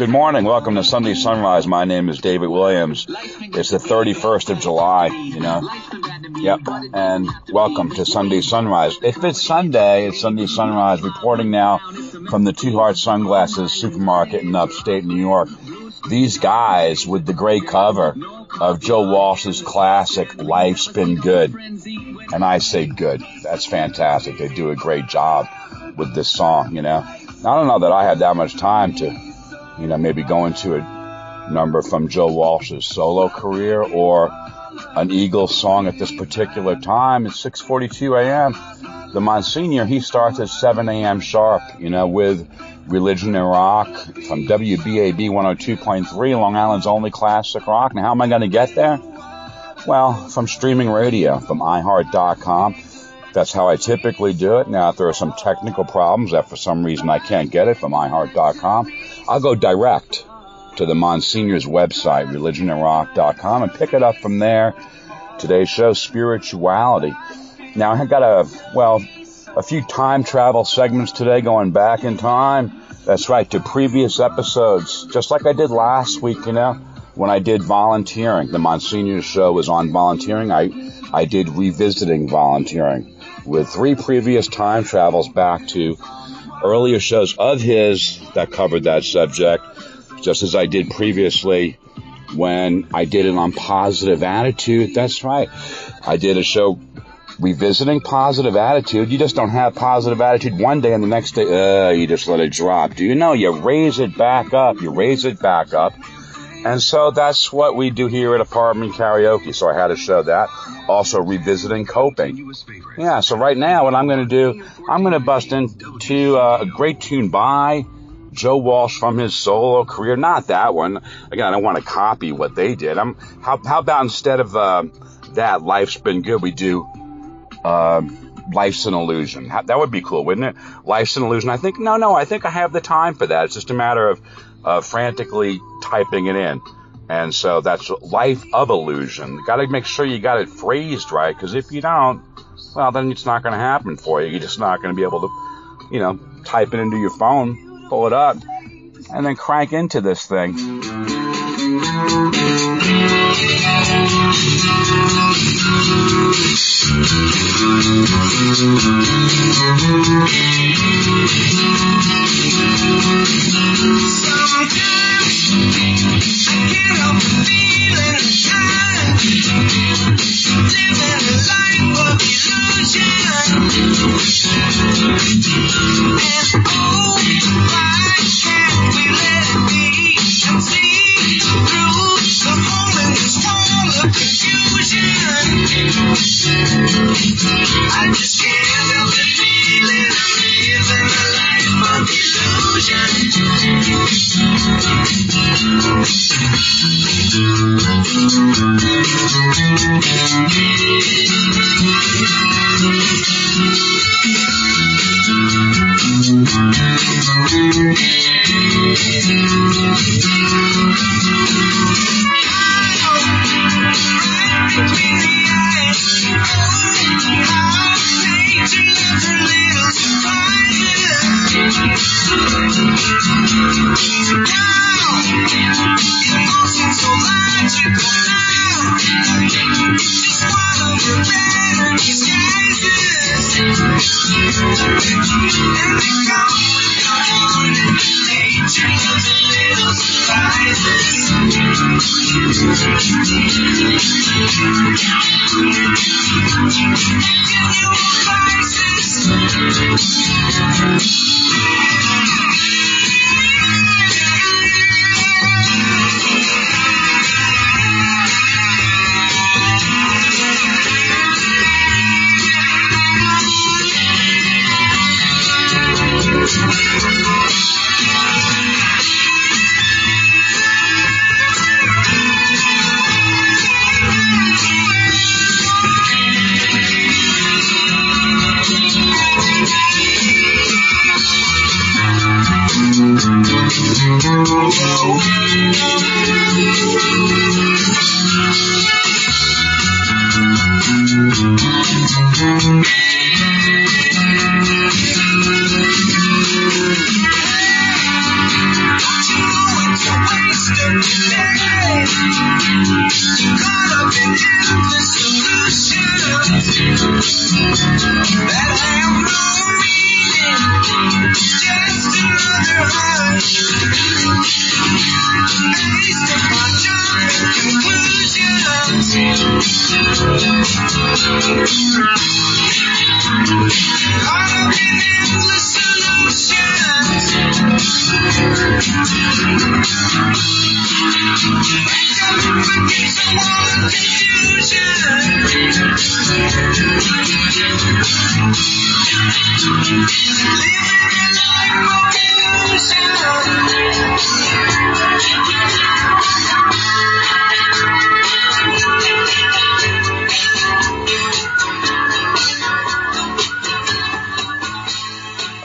Good morning. Welcome to Sunday Sunrise. My name is David Williams. It's the 31st of July, Yep. And welcome to Sunday Sunrise. If it's Sunday, it's Sunday Sunrise. Reporting now from the Two Heart Sunglasses supermarket in upstate New York. These guys with the gray cover of Joe Walsh's classic Life's Been Good. And I say good. That's fantastic. They do a great job with this song, I don't know that I had that much time to, maybe go into a number from Joe Walsh's solo career or an Eagles song at this particular time. It's 6:42 a.m. The Monsignor, he starts at 7 a.m. sharp, with Religion and Rock from WBAB 102.3, Long Island's only classic rock. Now, how am I going to get there? Well, from streaming radio, from iHeart.com. That's how I typically do it. Now, if there are some technical problems that for some reason I can't get it from iHeart.com, I'll go direct to the Monsignor's website, religionandrock.com, and pick it up from there. Today's show, Spirituality. Now, I got a few time travel segments today going back in time. That's right, to previous episodes, just like I did last week, when I did volunteering. The Monsignor show was on volunteering. I did revisiting volunteering with 3 previous time travels back to earlier shows of his that covered that subject, just as I did previously when I did it on positive attitude. That's right. I did a show revisiting positive attitude. You just don't have positive attitude one day and the next day, you just let it drop. Do you know? You raise it back up. And so that's what we do here at Apartment Karaoke. So I had to show that. Also revisiting coping. Yeah, so right now what I'm going to do, I'm going to bust into a great tune by Joe Walsh from his solo career. Not that one. Again, I don't want to copy what they did. How about instead of that, Life's Been Good, we do Life's an Illusion. That would be cool, wouldn't it? Life's an Illusion. I think I have the time for that. It's just a matter of frantically typing it in. And so that's Life of Illusion. You got to make sure you got it phrased right, because if you don't, well, then it's not going to happen for you. You're just not going to be able to, type it into your phone, pull it up, and then crank into this thing. I just can't help the feeling I'm living a life of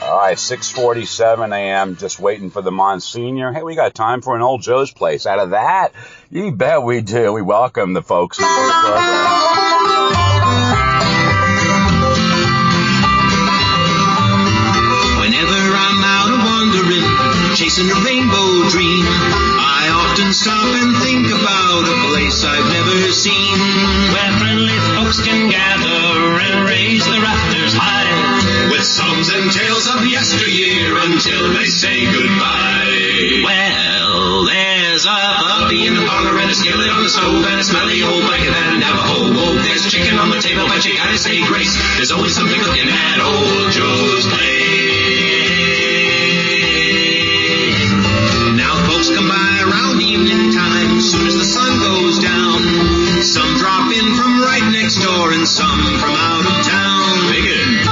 All right, 6:47 a.m., just waiting for the Monsignor. Hey, we got time for an Old Joe's Place. Out of that, you bet we do. We welcome the folks into the program. Whenever I'm out a wandering, chasing a rainbow dream, I often stop and think about a place I've never seen, where friendly folks can gather and raise the rafters high, with songs and tales of yesteryear until they say goodbye. Well, there's a puppy in the parlor and a skillet on the stove and a smelly old blanket and a Navajo wolf. There's chicken on the table, but you gotta say grace. There's always something cooking at Old Joe's Place. Now folks come by around evening time, soon as the sun goes down. Some drop in from right next door and some from out of town. Make it.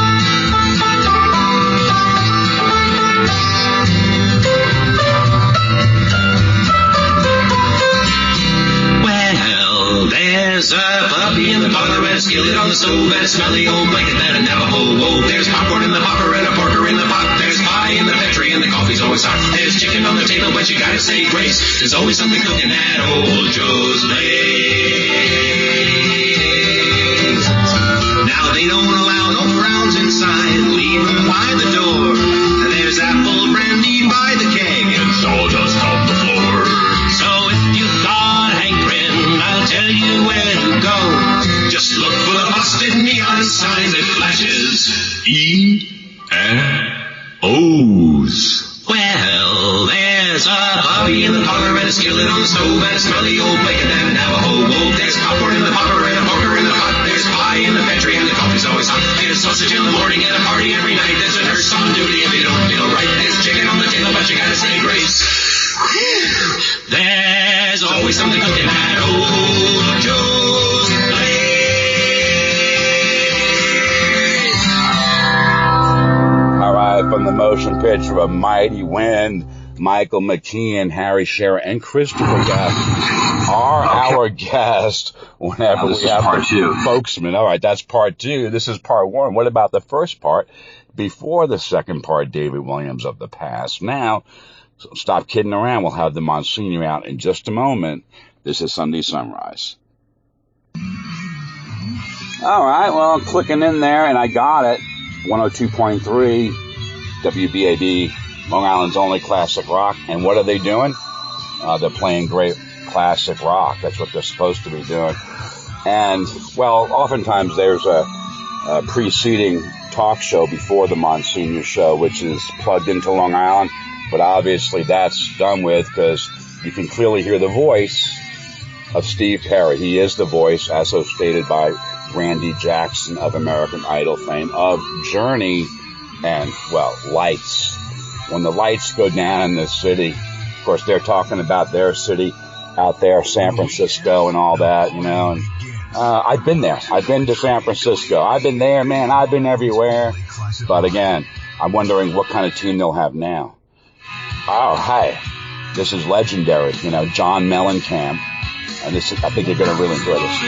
There's a puppy in the parlor and a skillet on the stove and a smelly old blanket and a Navajo wolf. There's popcorn in the popper and a porker in the pot. There's pie in the pantry and the coffee's always hot. There's chicken on the table, but you gotta say grace. There's always something cooking at Old Joe's Place. Now they don't allow no frowns inside. Leave them by the door. There's apple brandy by the keg and sawdust on the floor. So if you've got hankering, I'll tell you where to go. Just look for the busted neon sign that flashes E-N-O's. Well, there's a puppy in the parlor and a skillet on the stove and a smelly old blanket and a Navajo wolf. There's popcorn in the popper and a porker in the pot. There's pie in the pantry and the coffee's always hot. There's sausage in the morning and a party every night. There's a nurse on duty if you don't feel right. There's chicken on the table, but you gotta say grace. There's always something cooking at Old Joe's Place. All right, from the motion picture of Mighty Wind, Michael McKeon, Harry Scherer, and Christopher Gass are our guests whenever we have part two. Folksmen. All right, that's part two. This is part one. What about the first part before the second part, David Williams of the Past? Now, so stop kidding around. We'll have the Monsignor out in just a moment. This is Sunday Sunrise. All right, well, I'm clicking in there, and I got it. 102.3 WBAD, Long Island's only classic rock. And what are they doing? They're playing great classic rock. That's what they're supposed to be doing. And, well, oftentimes there's a preceding talk show before the Monsignor show, which is plugged into Long Island. But obviously that's done with because you can clearly hear the voice of Steve Perry. He is the voice, as so stated by Randy Jackson of American Idol fame, of Journey and, well, lights. When the lights go down in this city, of course, they're talking about their city out there, San Francisco and all that, you know. And I've been there. I've been to San Francisco. I've been there, man. I've been everywhere. But again, I'm wondering what kind of team they'll have now. Oh, hi. This is legendary, you know, John Mellencamp. And this is, I think you're going to really enjoy this.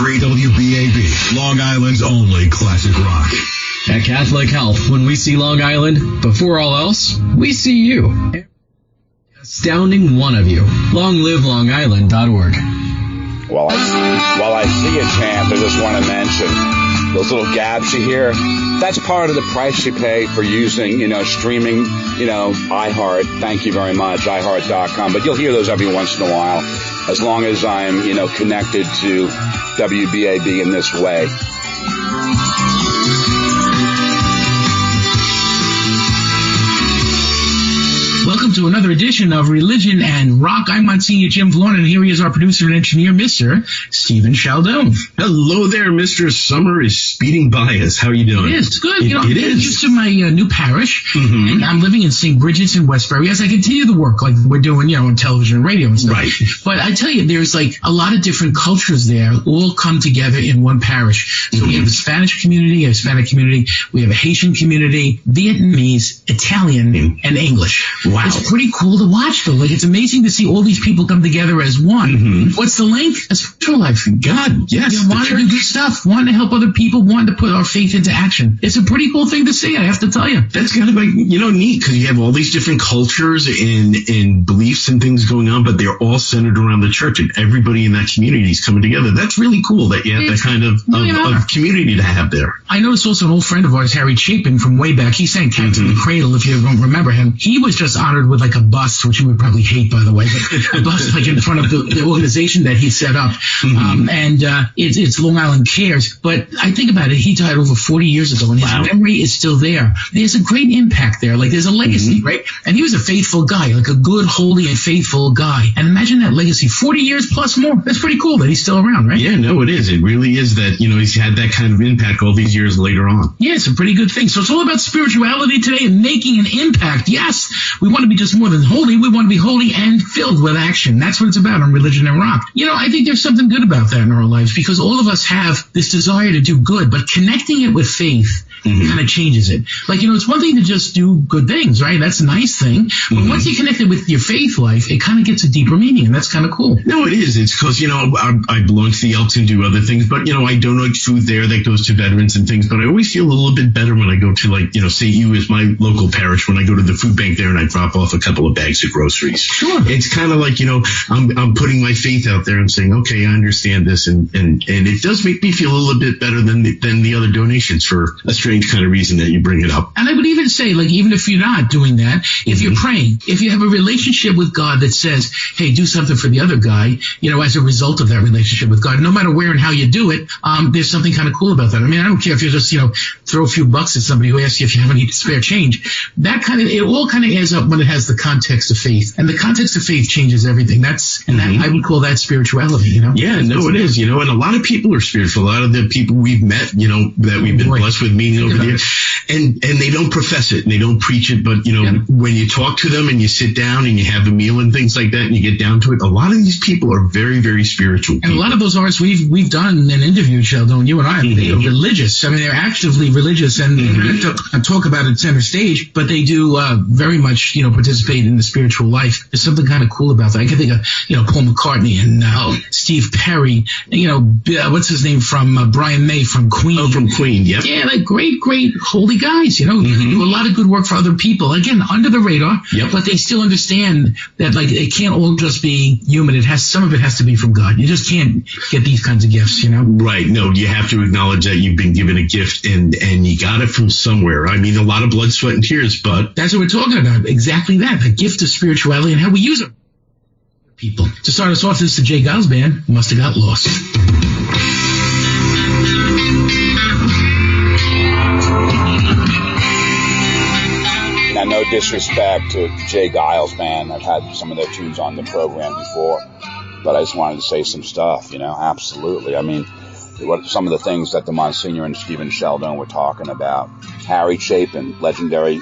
93 WBAB, Long Island's only classic rock. At Catholic Health, when we see Long Island, before all else, we see you. Astounding one of you. LongLiveLongIsland.org. While I see a chance, I just want to mention those little gaps you hear. That's part of the price you pay for using, streaming, iHeart. Thank you very much, iHeart.com. But you'll hear those every once in a while, as long as I'm, connected to WBAB in this way. Welcome to another edition of Religion and Rock. I'm Monsignor Jim Vlaun, and here he is, our producer and engineer, Mr. Stephen Sheldon. Hello there, Mr. Summer is speeding by us. How are you doing? It is good. It I'm is. used to my new parish, Mm-hmm. and I'm living in St. Bridget's in Westbury as I continue the work like we're doing, on television and radio and stuff. Right. But I tell you, there's like a lot of different cultures there all come together in one parish. So we have a Spanish community, a Hispanic community, we have a Haitian community, Vietnamese, Italian, and English. Wow. It's pretty cool to watch, though. Like, it's amazing to see all these people come together as one. Mm-hmm. What's the link? A spiritual life. God, yes. Wanting to do good stuff, wanting to help other people, wanting to put our faith into action. It's a pretty cool thing to see, I have to tell you. That's kind of like, neat, because you have all these different cultures and beliefs and things going on, but they're all centered around the church, and everybody in that community is coming together. That's really cool that you have that kind of community to have there. I noticed also an old friend of ours, Harry Chapin from way back. He sang Cats in the Cradle, if you don't remember him. He was just honored with like a bust, which you would probably hate, by the way, but a bust like in front of the organization that he set up. It's Long Island Cares. But I think about it, he died over 40 years ago, and his memory is still there. There's a great impact there. Like, there's a legacy, right? And he was a faithful guy, like a good, holy, and faithful guy. And imagine that legacy, 40 years plus more. That's pretty cool that he's still around, right? Yeah, no, it is. It really is that, he's had that kind of impact all these years later on. Yeah, it's a pretty good thing. So it's all about spirituality today and making an impact. Yes, we want to be just more than holy. We want to be holy and filled with action. That's what it's about on Religion and Rock. I think there's something good about that in our lives, because all of us have this desire to do good, but connecting it with faith kind of changes it. Like, it's one thing to just do good things, right? That's a nice thing. But once you connect it with your faith life, it kind of gets a deeper meaning, and that's kind of cool. No, it is. It's because, I belong to the Elks and do other things, but, I donate food there that goes to veterans and things, but I always feel a little bit better when I go to, like, St. U is my local parish, when I go to the food bank there and I drop off a couple of bags of groceries. Sure. It's kind of like, I'm putting my faith out there and saying, okay, I understand this, and it does make me feel a little bit better than the other donations, for a strange kind of reason that you bring it up. And I would even say, like, even if you're not doing that, if you're praying, if you have a relationship with God that says, hey, do something for the other guy, as a result of that relationship with God, no matter where and how you do it, there's something kind of cool about that. I mean, I don't care if you just, throw a few bucks at somebody who asks you if you have any spare change. It all kind of adds up when it has the context of faith. And the context of faith changes everything. That I would call that spirituality, Yeah, no, it is, and a lot of people are spiritual. A lot of the people we've met, that we've been blessed with meeting over the years, and they don't profess it and they don't preach it, but, when you talk to them and you sit down and you have a meal and things like that and you get down to it, a lot of these people are very, very spiritual people. And a lot of those artists we've done and interviewed, Sheldon, you and I, they are religious. I mean, they're actively religious, and they talk about it center stage, but they do very much, participate in the spiritual life. There's something kind of cool about that. I can think of, Paul McCartney and Steve Perry, what's his name from Brian May from Queen. Oh, from Queen, yep. Yeah, like great holy guys, do a lot of good work for other people. Again, under the radar, but they still understand that, like, it can't all just be human. Some of it has to be from God. You just can't get these kinds of gifts, Right. No, you have to acknowledge that you've been given a gift and you got it from somewhere. I mean, a lot of blood, sweat, and tears, but that's what we're talking about. Exactly that. The gift of spirituality and how we use it. People. To start us off, this is the Jay Giles Band. Must have got lost. Now, no disrespect to Jay Giles Band. I've had some of their tunes on the program before, but I just wanted to say some stuff, absolutely. I mean, what some of the things that the Monsignor and Stephen Sheldon were talking about. Harry Chapin, legendary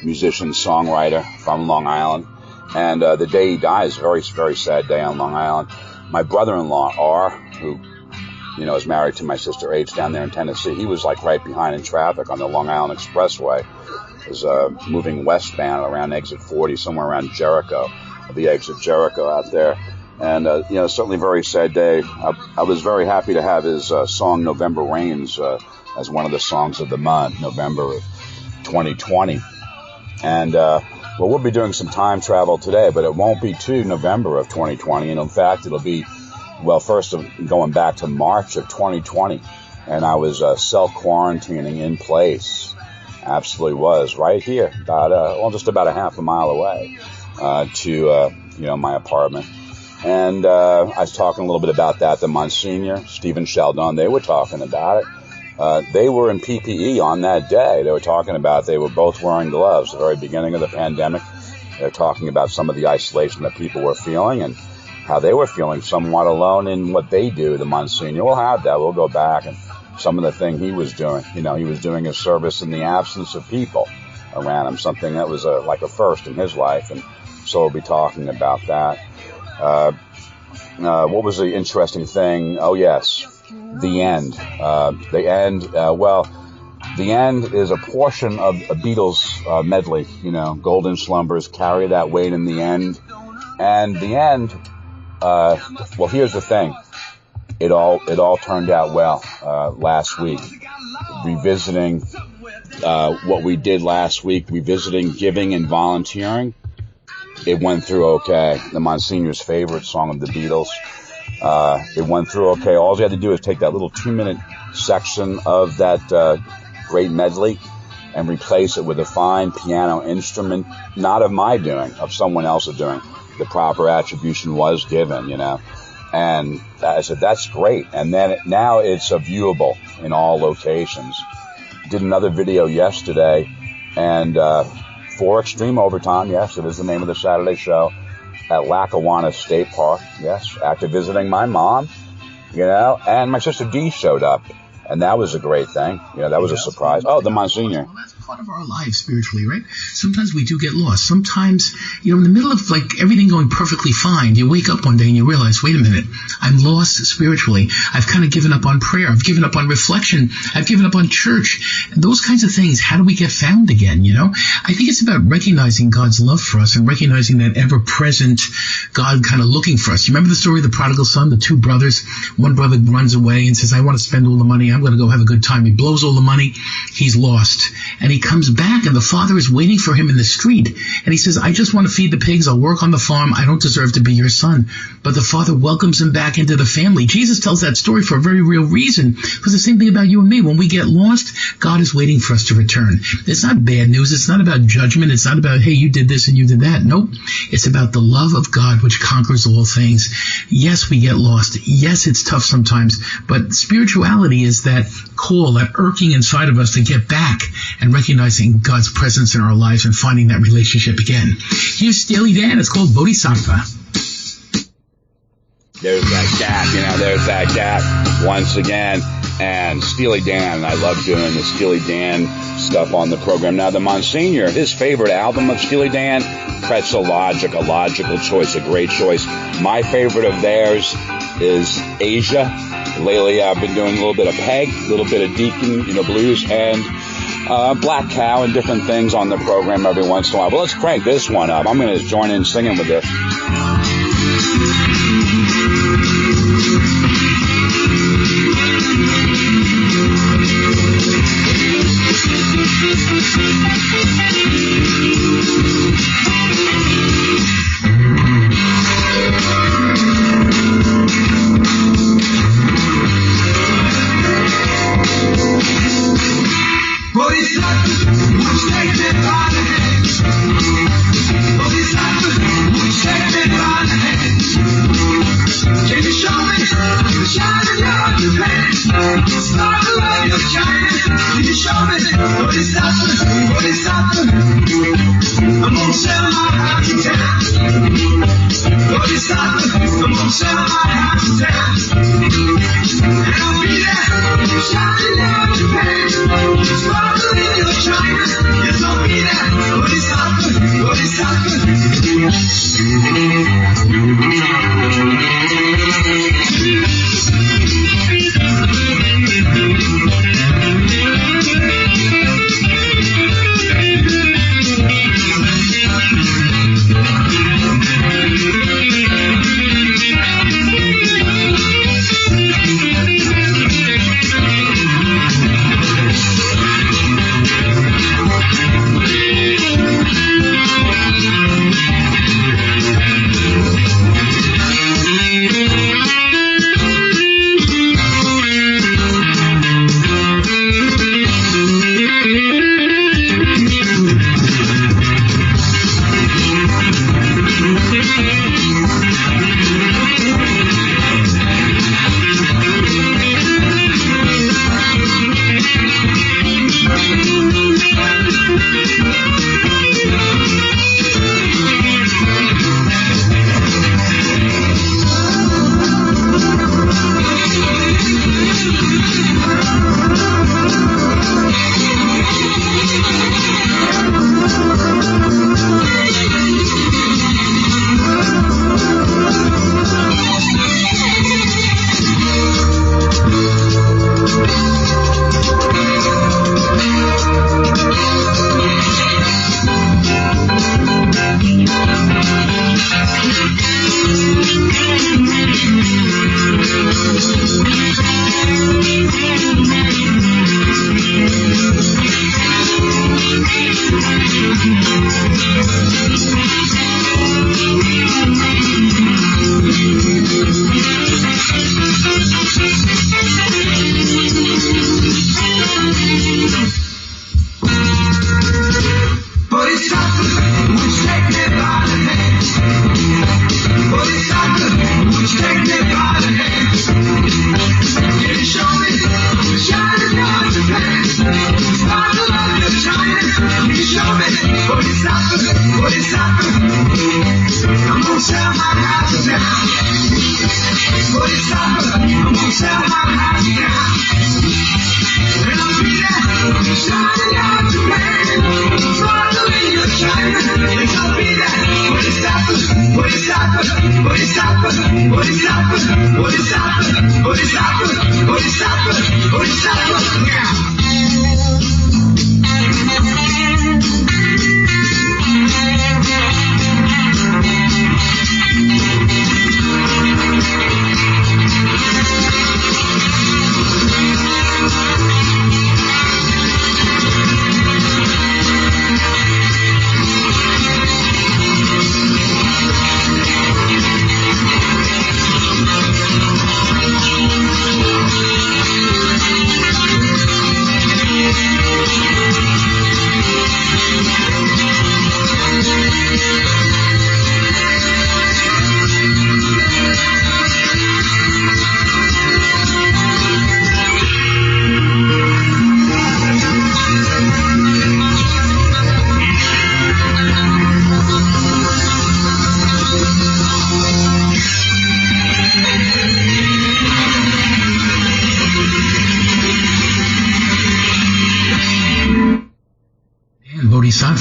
musician, songwriter from Long Island. And the day he dies, very, very sad day on Long Island. My brother-in-law, R, who, is married to my sister H down there in Tennessee, he was like right behind in traffic on the Long Island Expressway. Was moving westbound around exit 40, somewhere around Jericho, the exit Jericho out there. And, certainly a very sad day. I was very happy to have his song November Rains as one of the songs of the month, November of 2020. And, we'll be doing some time travel today, but it won't be to November of 2020. And in fact, it'll be, first going back to March of 2020. And I was self-quarantining in place. Absolutely was, right here, just about a half a mile away to my apartment. And I was talking a little bit about that. The Monsignor, Stephen Sheldon, they were talking about it. They were in PPE on that day. They were talking about they were both wearing gloves at the very beginning of the pandemic. They're talking about some of the isolation that people were feeling and how they were feeling somewhat alone in what they do. The Monsignor, we'll have that. We'll go back and some of the thing he was doing. He was doing a service in the absence of people around him, something that was like a first in his life. And so we'll be talking about that. What was the interesting thing? Oh, yes, the end. The end, the end is a portion of a Beatles medley, Golden Slumbers, Carry That Weight in the End. And the end, here's the thing. It all turned out well last week. Revisiting what we did last week, revisiting giving and volunteering, it went through okay. The Monsignor's favorite song of the Beatles, it went through okay. All you had to do is take that little 2-minute section of that great medley and replace it with a fine piano instrument, not of my doing, of someone else's doing. The proper attribution was given, And I said, that's great. And then now it's viewable in all locations. Did another video yesterday, and for Extreme Overtime, yes, it is the name of the Saturday show, at Lackawanna State Park, yes, after visiting my mom, and my sister Dee showed up. And that was a great thing. That was a surprise. Oh, the Monsignor. Well, that's part of our lives spiritually, right? Sometimes we do get lost. Sometimes, in the middle of everything going perfectly fine, you wake up one day and you realize, wait a minute, I'm lost spiritually. I've kind of given up on prayer. I've given up on reflection. I've given up on church. And those kinds of things, how do we get found again, I think it's about recognizing God's love for us and recognizing that ever-present God kind of looking for us. You remember the story of the prodigal son, the two brothers? One brother runs away and says, I want to spend all the money. I'm going to go have a good time. He blows all the money. He's lost. And he comes back, and the father is waiting for him in the street. And he says, I just want to feed the pigs. I'll work on the farm. I don't deserve to be your son. But the father welcomes him back into the family. Jesus tells that story for a very real reason. It's the same thing about you and me. When we get lost, God is waiting for us to return. It's not bad news. It's not about judgment. It's not about, hey, you did this and you did that. Nope. It's about the love of God, which conquers all things. Yes, we get lost. Yes, it's tough sometimes. But spirituality is that call, that irking inside of us to get back and recognizing God's presence in our lives and finding that relationship again. Here's Steely Dan. It's called Bodhisattva. There's that cat, there's that cat once again. And Steely Dan, I love doing the Steely Dan stuff on the program. Now, the Monsignor, his favorite album of Steely Dan, Pretzel Logic, a logical choice, a great choice. My favorite of theirs is Asia. Lately, I've been doing a little bit of Peg, a little bit of Deacon, blues, and Black Cow and different things on the program every once in a while. But let's crank this one up. I'm going to join in singing with this.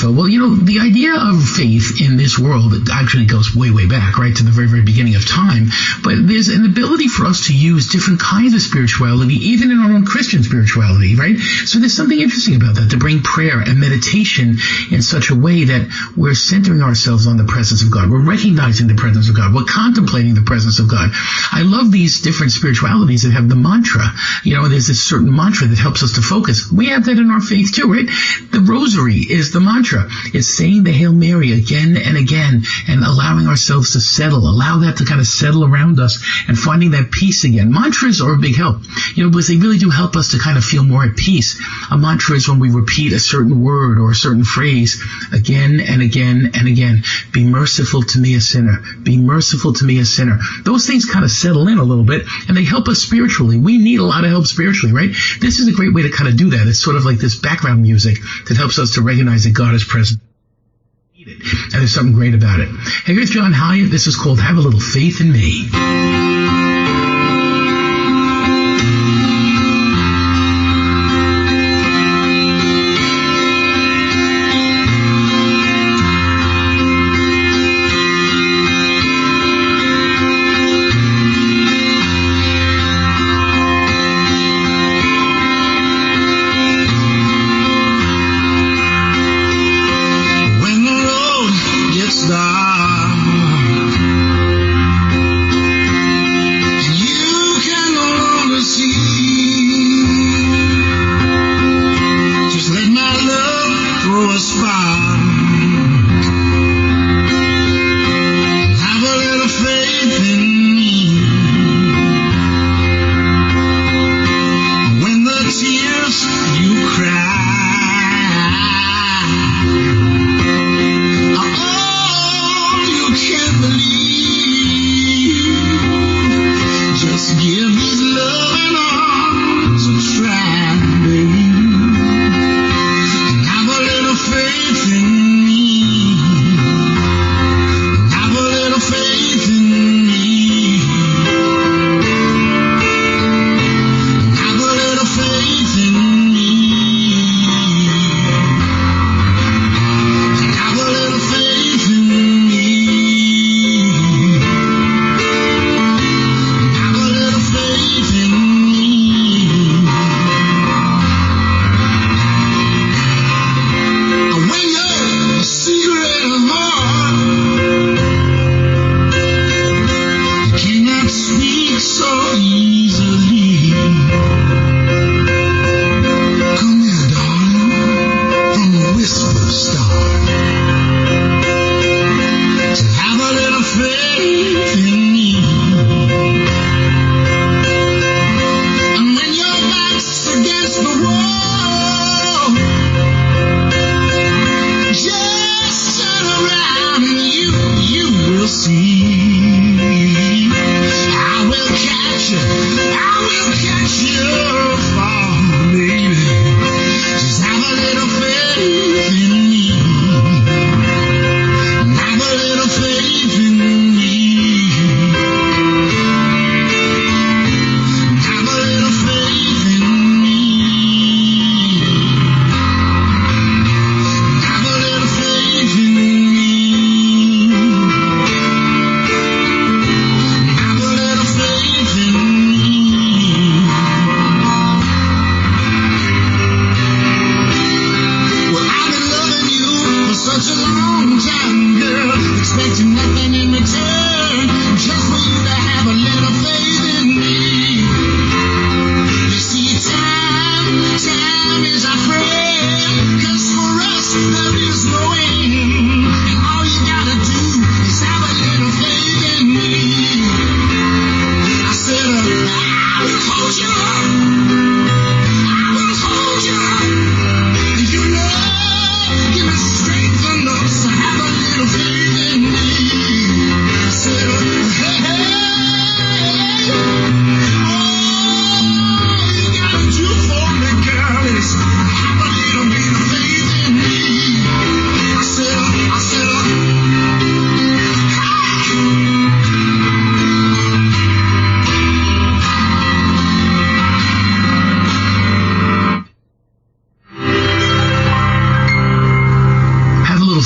Well, the idea of faith in this world actually goes way, way back, right, to the very, very beginning of time. But there's an ability for us to use different kinds of spirituality, even in our own Christian spirituality, right? So there's something interesting about that, to bring prayer and meditation in such a way that we're centering ourselves on the presence of God. We're recognizing the presence of God. We're contemplating the presence of God. I love these different spiritualities that have the mantra. There's this certain mantra that helps us to focus. We have that in our faith too, right? The rosary is the mantra. It's saying the Hail Mary again and again and allowing ourselves to settle, allow that to kind of settle around us and finding that peace again. Mantras are a big help, because they really do help us to kind of feel more at peace. A mantra is when we repeat a certain word or a certain phrase again and again and again. Be merciful to me, a sinner. Be merciful to me, a sinner. Those things kind of settle in a little bit and they help us spiritually. We need a lot of help spiritually, right? This is a great way to kind of do that. It's sort of like this background music that helps us to recognize that God is present. And there's something great about it. Hey, here's John Hyatt. This is called Have a Little Faith in Me.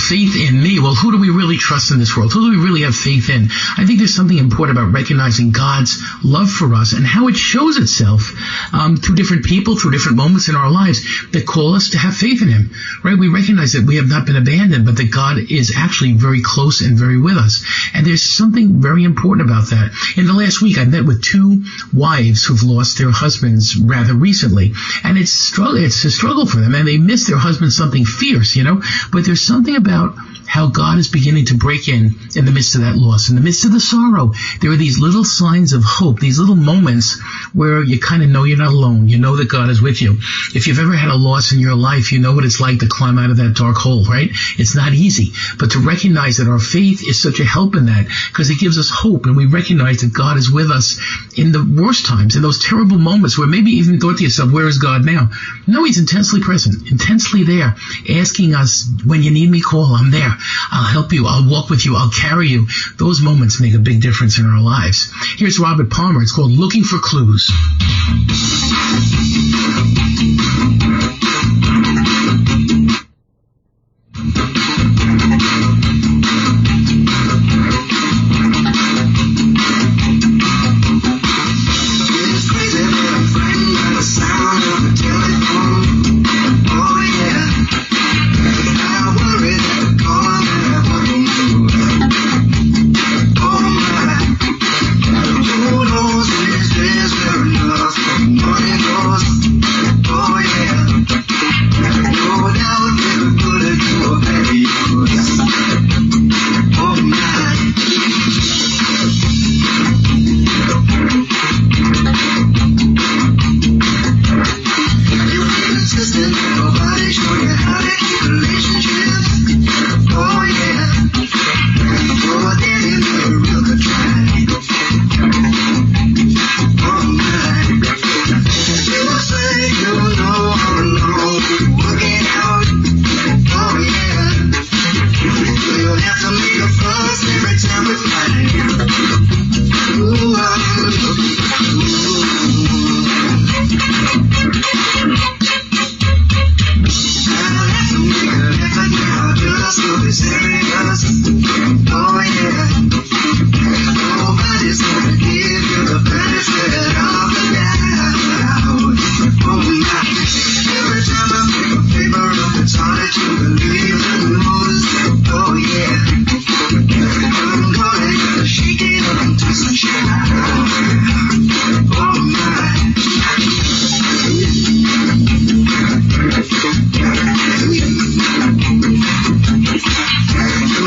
faith in me. Well, who do we really trust in this world? Who do we really have faith in? I think there's something important about recognizing God's love for us and how it shows itself through different people, through different moments in our lives that call us to have faith in him, right? We recognize that we have not been abandoned, but that God is actually very close and very with us. And there's something very important about that. In the last week, I met with 2 wives who've lost their husbands rather recently, and it's a struggle for them, and they miss their husband something fierce, but there's something about how God is beginning to break in the midst of that loss, in the midst of the sorrow. There are these little signs of hope, these little moments where you kind of know you're not alone. You know that God is with you. If you've ever had a loss in your life, you know what it's like to climb out of that dark hole, right? It's not easy, but to recognize that our faith is such a help in that, because it gives us hope, and we recognize that God is with us in the worst times, in those terrible moments where maybe even thought to yourself, where is God now? No, he's intensely present, intensely there, asking us, when you need me, call, I'm there. I'll help you. I'll walk with you. I'll carry you. Those moments make a big difference in our lives. Here's Robert Palmer. It's called Looking for Clues.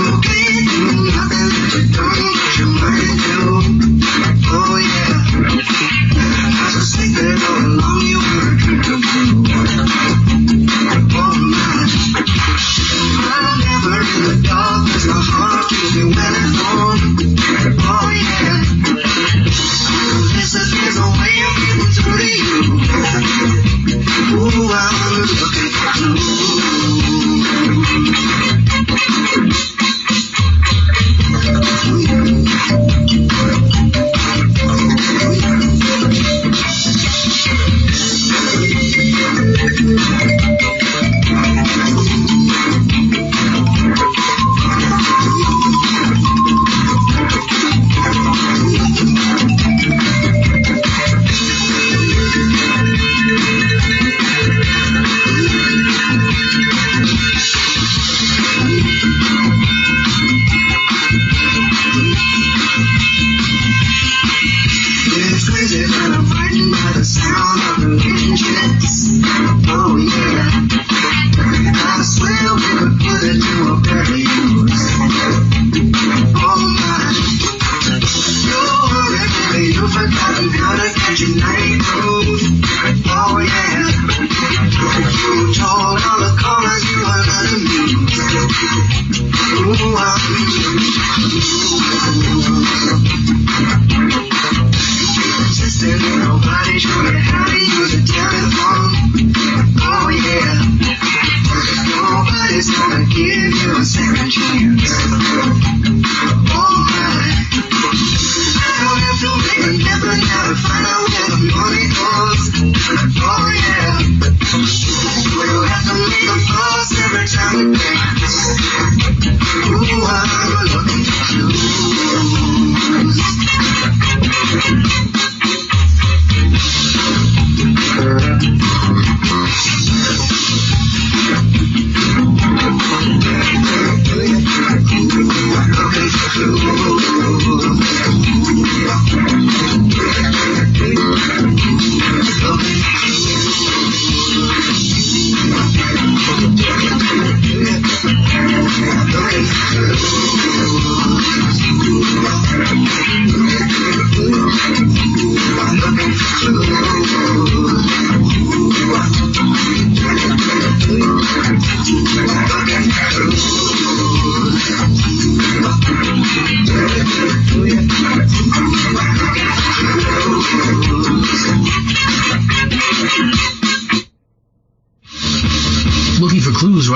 Okay.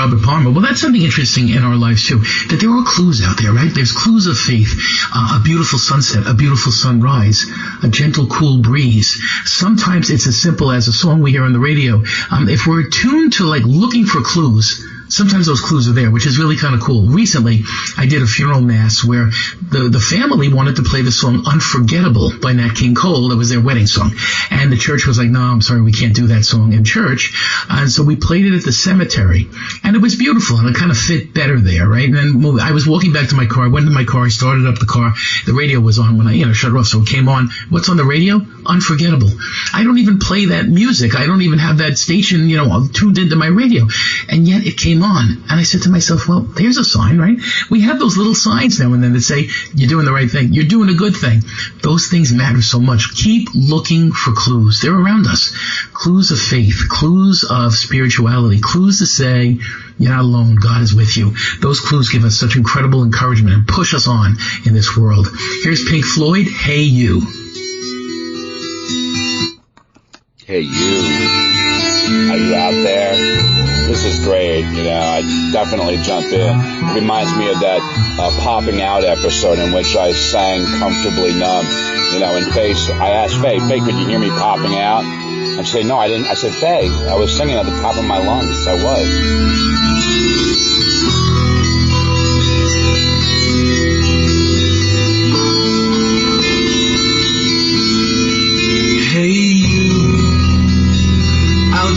Robert Palmer. Well, that's something interesting in our lives too, that there are clues out there, right? There's clues of faith, a beautiful sunset, a beautiful sunrise, a gentle, cool breeze. Sometimes it's as simple as a song we hear on the radio. If we're tuned to like looking for clues, sometimes those clues are there, which is really kind of cool. Recently, I did a funeral mass where the family wanted to play the song Unforgettable by Nat King Cole. That was their wedding song. And the church was like, no, I'm sorry, we can't do that song in church. And so we played it at the cemetery. And it was beautiful, and it kind of fit better there, right? And then I was walking back to my car. I went to my car. I started up the car. The radio was on when I shut it off, so it came on. What's on the radio? Unforgettable. I don't even play that music. I don't even have that station, tuned into my radio. And yet it came on. And I said to myself, well, there's a sign, right? We have those little signs now and then that say, you're doing the right thing. You're doing a good thing. Those things matter so much. Keep looking for clues. They're around us. Clues of faith, clues of spirituality, clues to say, you're not alone. God is with you. Those clues give us such incredible encouragement and push us on in this world. Here's Pink Floyd, Hey You. Hey, you. Are you out there? This is great. I definitely jump in. It reminds me of that Popping Out episode in which I sang Comfortably Numb. And I asked Faye, could you hear me popping out? And she said, no, I didn't. I said, Faye, I was singing at the top of my lungs. I was.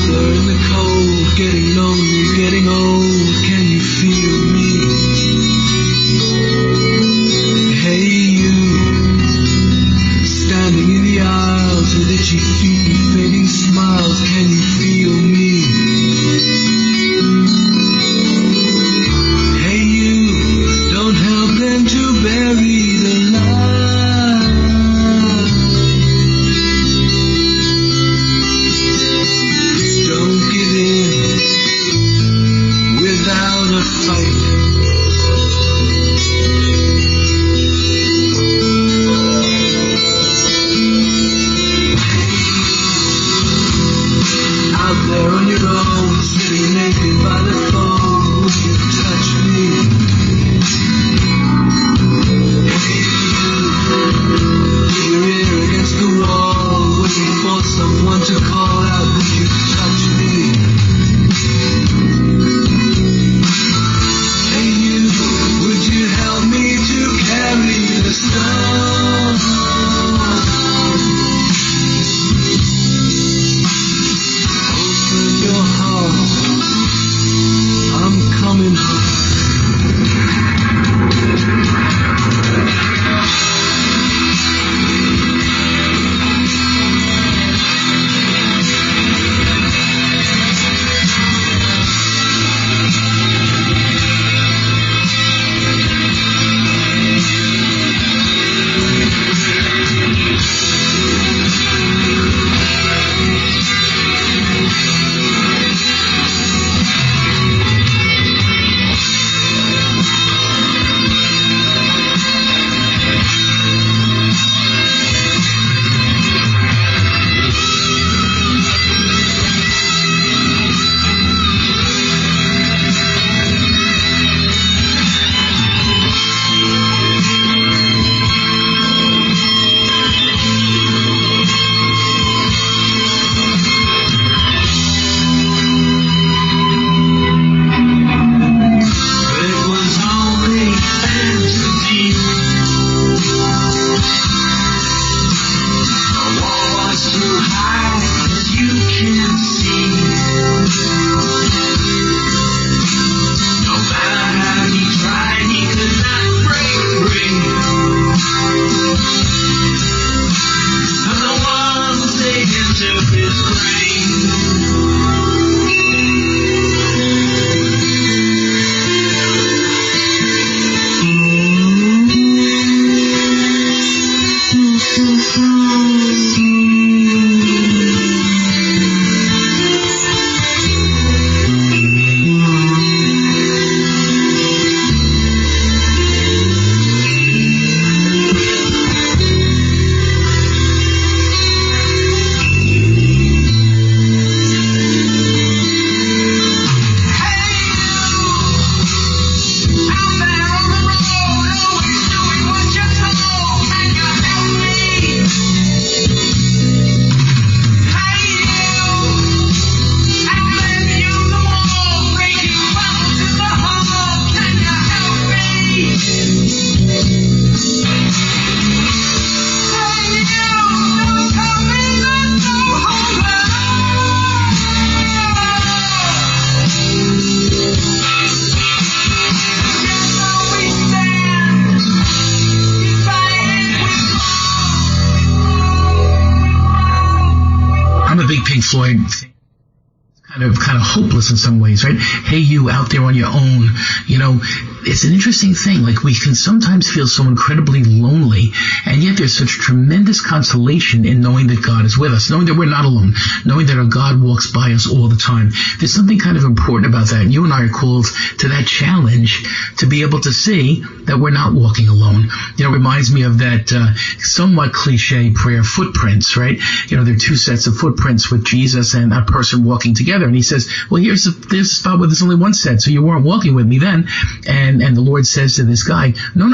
In the cold, getting lonely, getting old, can you feel me? Hey you, standing in the aisles with itchy feet and fading smiles, can you feel me? Floyd thing. Kind of hopeless in some ways, right? Hey, you out there on your own, it's an interesting thing. Like, we can sometimes feel so incredibly lonely, and yet there's such tremendous consolation in knowing that God is with us, knowing that we're not alone, knowing that our God walks by us all the time. There's something kind of important about that, and you and I are called to that challenge to be able to see that we're not walking alone. It reminds me of that somewhat cliche prayer, footprints, right? There are two sets of footprints with Jesus and a person walking together. And he says, well, there's a spot where there's only one set, so you weren't walking with me then. And the Lord says to this guy, no,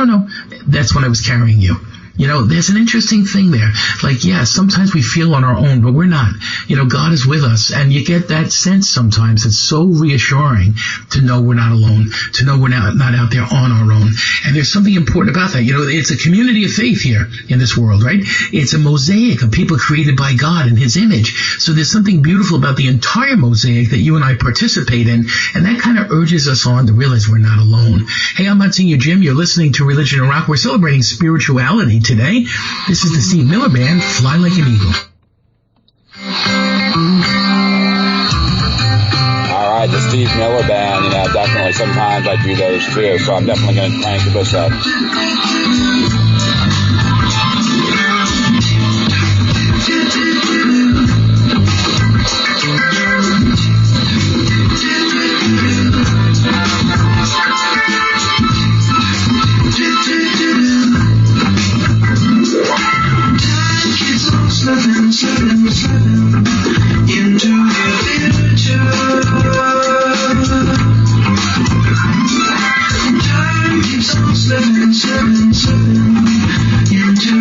that's when I was carrying you. There's an interesting thing there. Like, yeah, sometimes we feel on our own, but we're not. God is with us. And you get that sense sometimes. It's so reassuring to know we're not alone, to know we're not out there on our own. And there's something important about that. It's a community of faith here in this world, right? It's a mosaic of people created by God in his image. So there's something beautiful about the entire mosaic that you and I participate in. And that kind of urges us on to realize we're not alone. Hey, I'm Monsignor Jim. You're listening to Religion and Rock. We're celebrating spirituality today. This is the Steve Miller Band, Fly Like an Eagle. All right, the Steve Miller Band, definitely sometimes I do those too, so I'm definitely going to crank this up. Into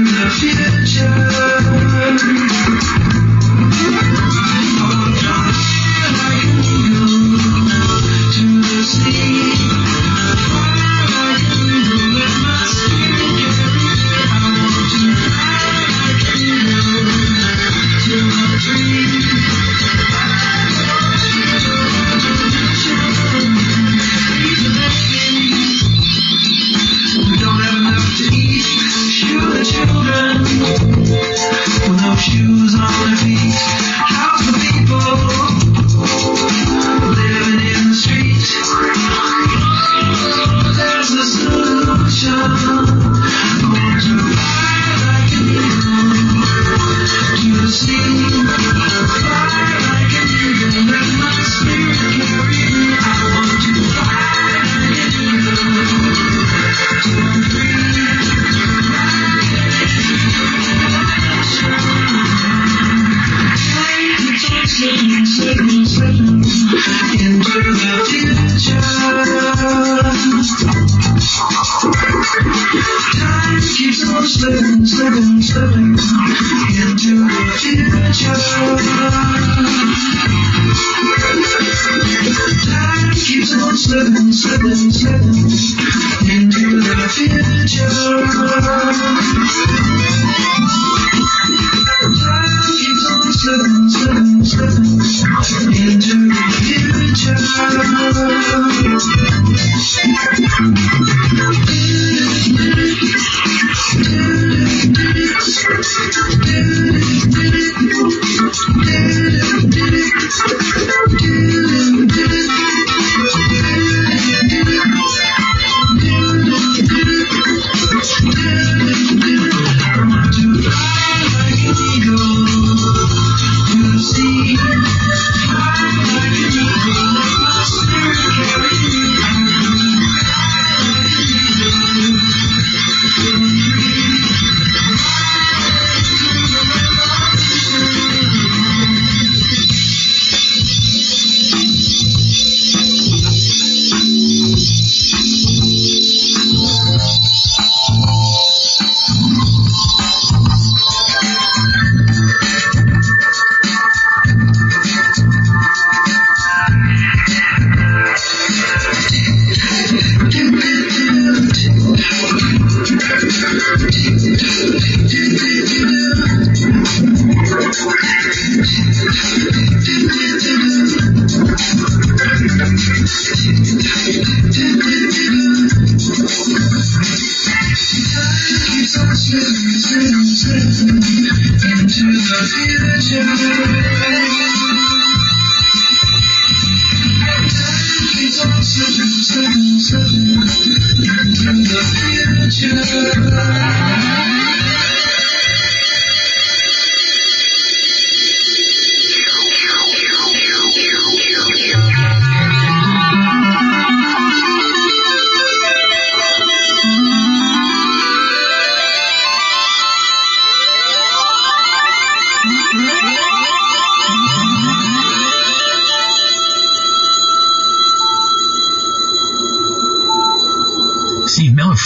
the future.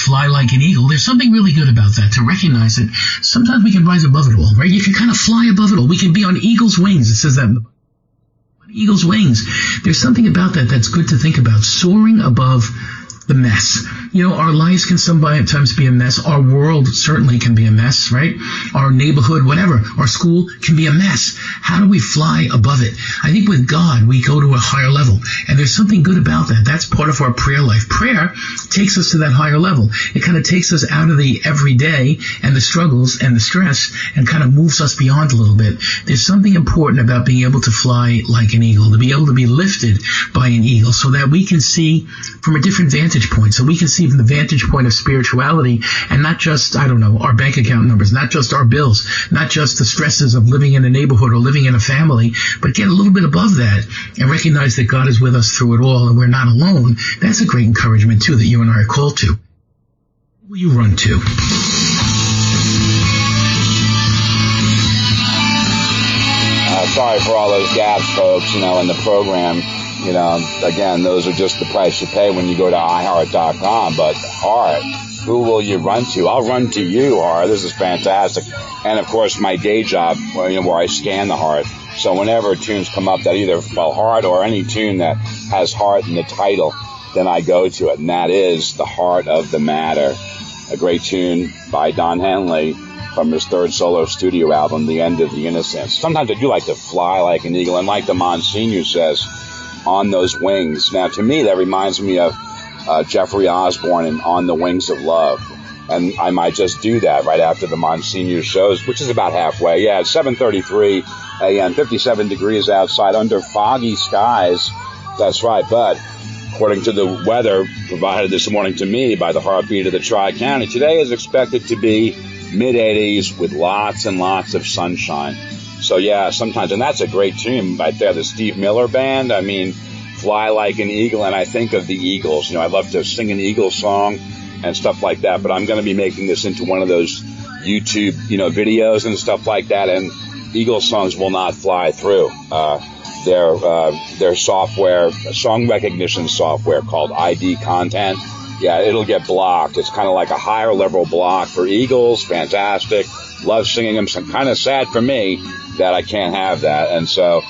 Fly like an eagle. There's something really good about that, to recognize that sometimes we can rise above it all, right? You can kind of fly above it all. We can be on eagle's wings. It says that on eagle's wings. There's something about that that's good to think about. Soaring above the mess. You know, our lives can sometimes be a mess. Our world certainly can be a mess, right? Our neighborhood, whatever, our school can be a mess. How do we fly above it? I think with God, we go to a higher level. And there's something good about that. That's part of our prayer life. Prayer takes us to that higher level. It kind of takes us out of the everyday and the struggles and the stress and kind of moves us beyond a little bit. There's something important about being able to fly like an eagle, to be able to be lifted by an eagle so that we can see from a different vantage point. So we can see from the vantage point of spirituality and not just, I don't know, our bank account numbers, not just our bills, not just the stresses of living in a neighborhood or living in a family, but get a little bit above that and recognize that God is with us through it all and we're not alone. That's a great encouragement, too, that you and I are called to. Who will you run to? Sorry for all those gaps, folks, in the program. Again, those are just the price you pay when you go to iHeart.com. But Heart, who will you run to? I'll run to you, Heart. This is fantastic. And, of course, my day job, where I scan the Heart. So whenever tunes come up that either, Heart or any tune that has Heart in the title, then I go to it. And that is The Heart of the Matter, a great tune by Don Henley from his third solo studio album, The End of the Innocents. Sometimes I do like to fly like an eagle, and like the Monsignor says, on those wings. Now, to me, that reminds me of Jeffrey Osborne and On the Wings of Love. And I might just do that right after the Monsignor shows, which is about halfway. Yeah, it's 7:33 a.m., 57 degrees outside under foggy skies. That's right, but according to the weather provided this morning to me by the Heartbeat of the Tri-County, today is expected to be mid-80s with lots and lots of sunshine. So, yeah, sometimes, and that's a great tune right there, the Steve Miller Band. I mean, Fly Like an Eagle, and I think of the Eagles. I love to sing an Eagles song and stuff like that, but I'm going to be making this into one of those YouTube, videos and stuff like that, and Eagles songs will not fly through. Their software, song recognition software called ID Content, yeah, it'll get blocked. It's kind of like a higher level block for Eagles. Fantastic. Love singing them. So kind of sad for me that I can't have that. And so,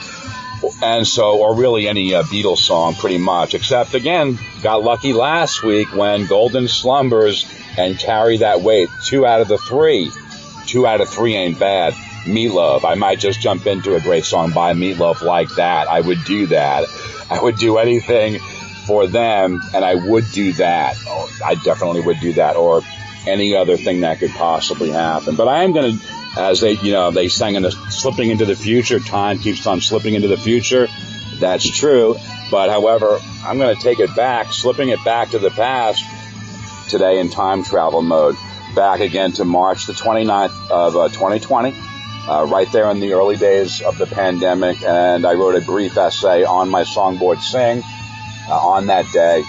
or really any Beatles song pretty much, except again, got lucky last week when Golden Slumbers and Carry That Weight, 2 out of 3. 2 out of 3 ain't bad. Meatloaf. I might just jump into a great song by Meatloaf like that. I would do that. I would do anything for them, and I would do that. I definitely would do that, or any other thing that could possibly happen. But I am going to, as they sang in the Slipping Into the Future, time keeps on slipping into the future. That's true. But however, I'm going to take it back, slipping it back to the past today in time travel mode, back again to March the 29th of 2020, right there in the early days of the pandemic. And I wrote a brief essay on my songboard Sing on that day.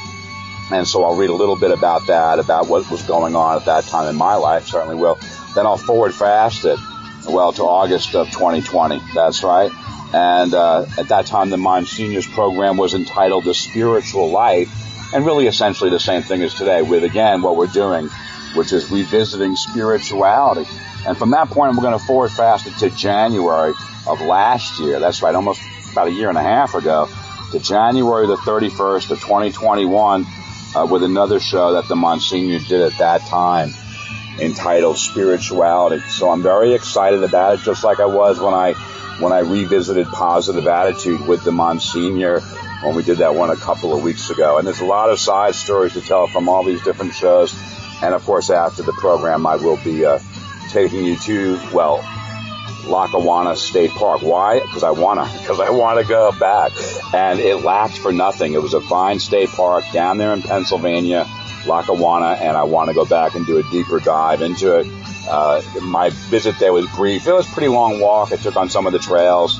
And so I'll read a little bit about that, about what was going on at that time in my life, certainly will. Then I'll forward fast it, to August of 2020. That's right. And at that time, the Monsignor's program was entitled The Spiritual Life, and really essentially the same thing as today with, again, what we're doing, which is revisiting spirituality. And from that point, we're going to forward fast it to January of last year. That's right, almost about a year and a half ago, to January the 31st of 2021, with another show that the Monsignor did at that time entitled Spirituality. So I'm very excited about it, just like I was when I revisited Positive Attitude with the Monsignor when we did that one a couple of weeks ago. And there's a lot of side stories to tell from all these different shows. And, of course, after the program, I will be taking you to, Lackawanna State Park. Why? Because I want to go back. And it lacked for nothing. It was a fine state park down there in Pennsylvania. Lackawanna, and I want to go back and do a deeper dive into it. My visit there was brief. It was a pretty long walk. I took on some of the trails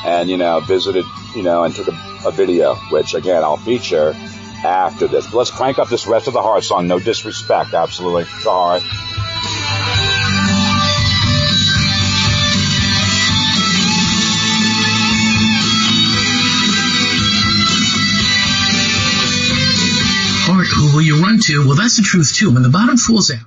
and, visited, and took a video, which, again, I'll feature after this. But let's crank up this Rest of the Heart song. No disrespect, absolutely. The heart. Heart, who will you run to? Well, that's the truth, too. When the bottom falls out,